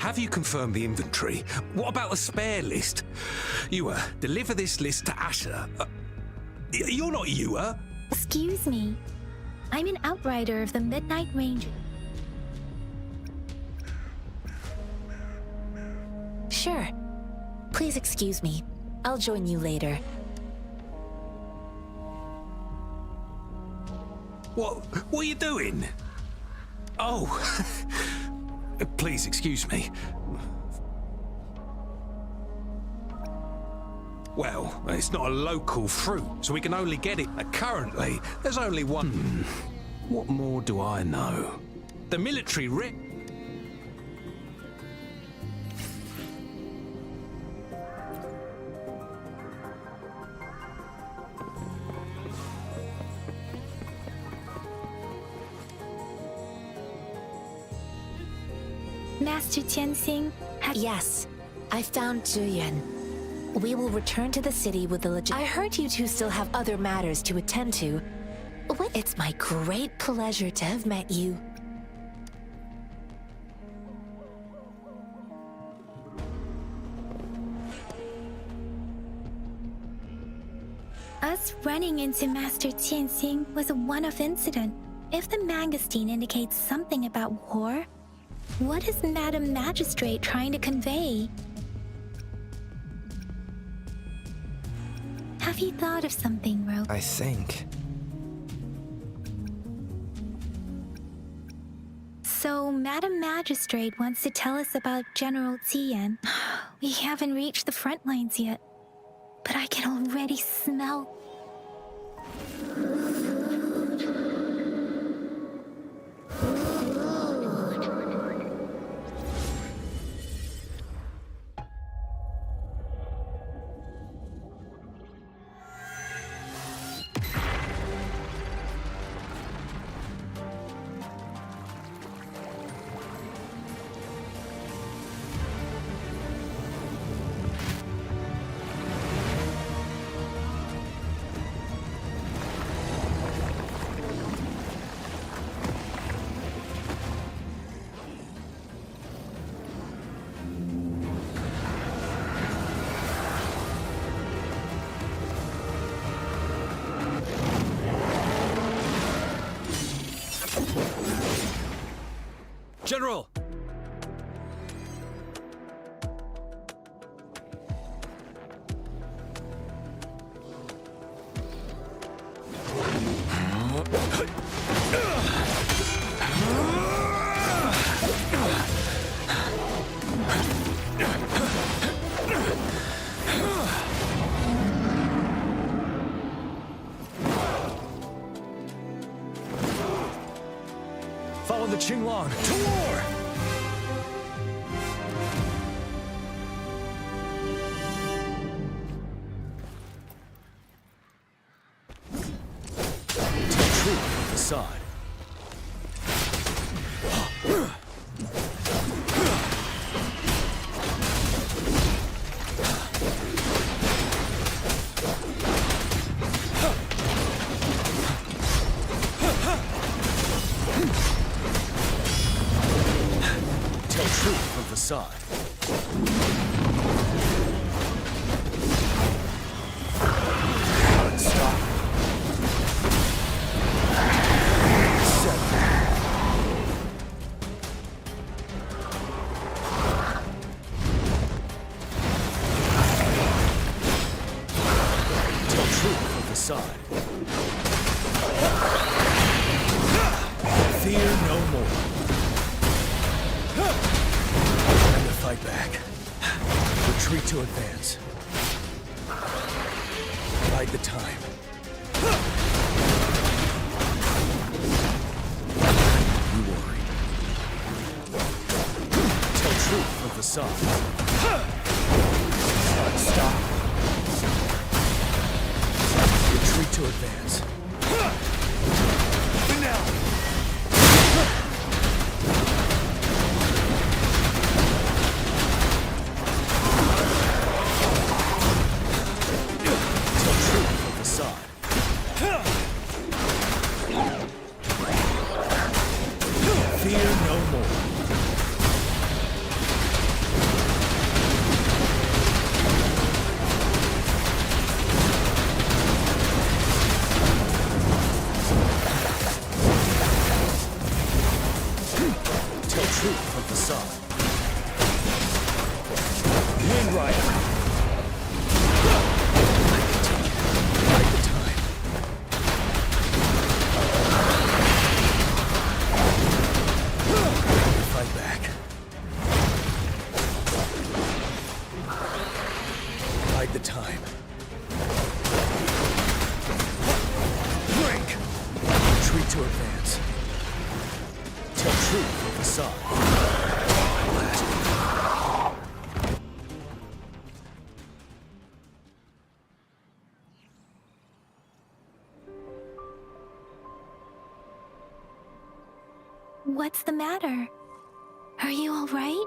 Have you confirmed the inventory? What about the spare list? Yua, deliver this list to Asher. You're not Yua. Excuse me. I'm an outrider of the Midnight Ranger. Sure. Please excuse me. I'll join you later. What are you doing? Oh, please excuse me. Well, it's not a local fruit, so we can only get it. Currently, there's only one. What more do I know? The military rip. Master Tianxing, Yes, I found Zhuyan. We will return to the city with the I heard you two still have other matters to attend to. It's my great pleasure to have met you. Us running into Master Tianxing was a one-off incident. If the Mangosteen indicates something about war, what is Madam Magistrate trying to convey? Have you thought of something, Ro? I think. So, Madam Magistrate wants to tell us about General Tian. We haven't reached the front lines yet, but I can already smell... General! Follow the Qinglong to war! Tell truth with the side. Side. Stop. 7. Tell truth of the side. Fear no more. Fight back. Retreat to advance. Bide the time. You worry. Tell truth of the side. Stop. Retreat to advance. Now. Fear no more. facade. Last. What's the matter? Are you all right?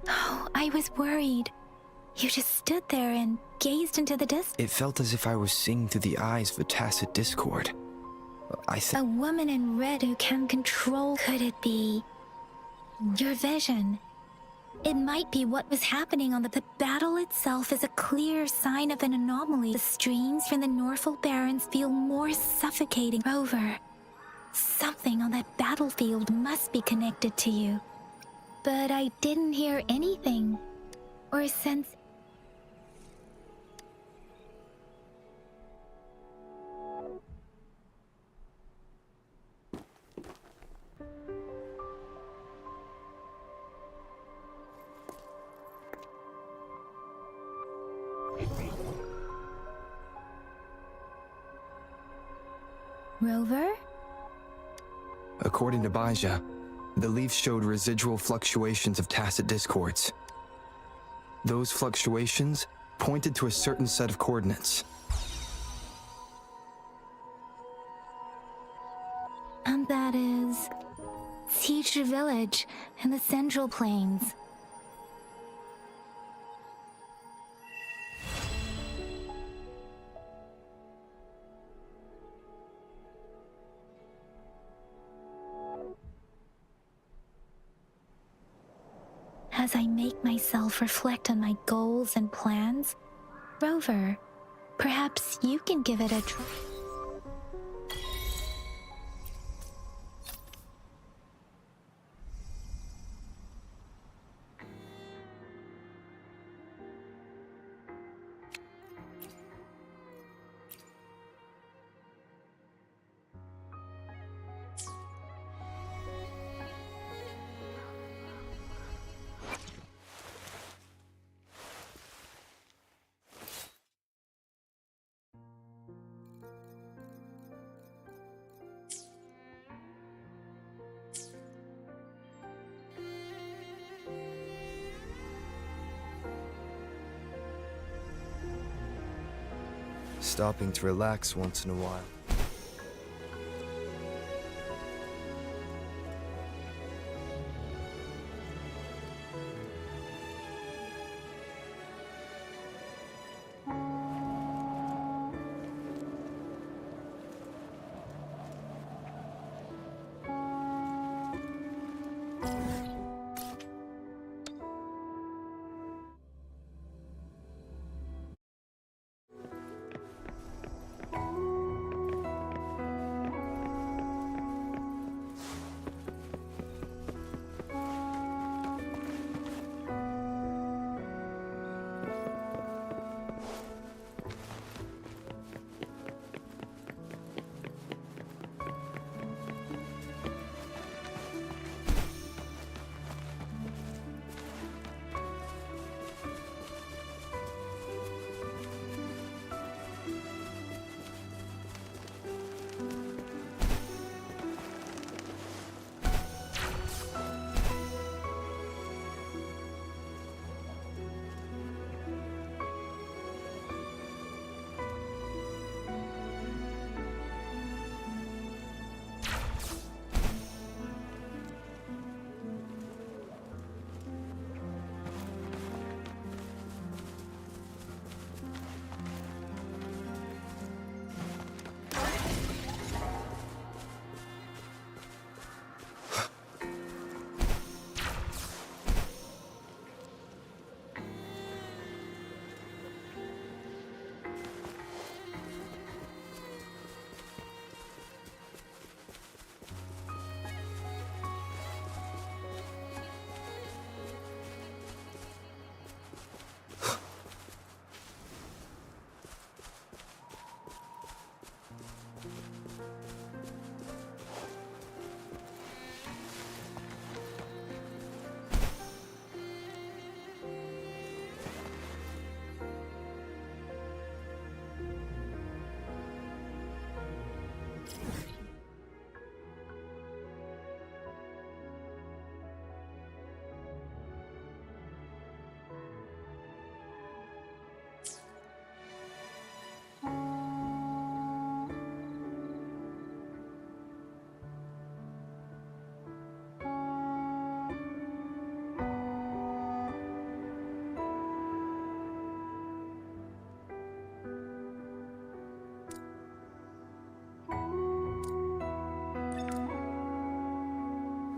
Oh, I was worried. You just stood there and gazed into the distance. It felt as if I was seeing through the eyes of a tacit discord. A woman in red who can control. Could it be your vision? It might be what was happening on the battle itself is a clear sign of an anomaly. The streams from the Norfolk Barrens feel more suffocating. Rover, something on that battlefield must be connected to you. But I didn't hear anything or sense. Rover? According to Baija, the leaf showed residual fluctuations of tacit discords. Those fluctuations pointed to a certain set of coordinates. And that is Teacher Village in the Central Plains. As I make myself reflect on my goals and plans, Rover, perhaps you can give it a try. Stopping to relax once in a while.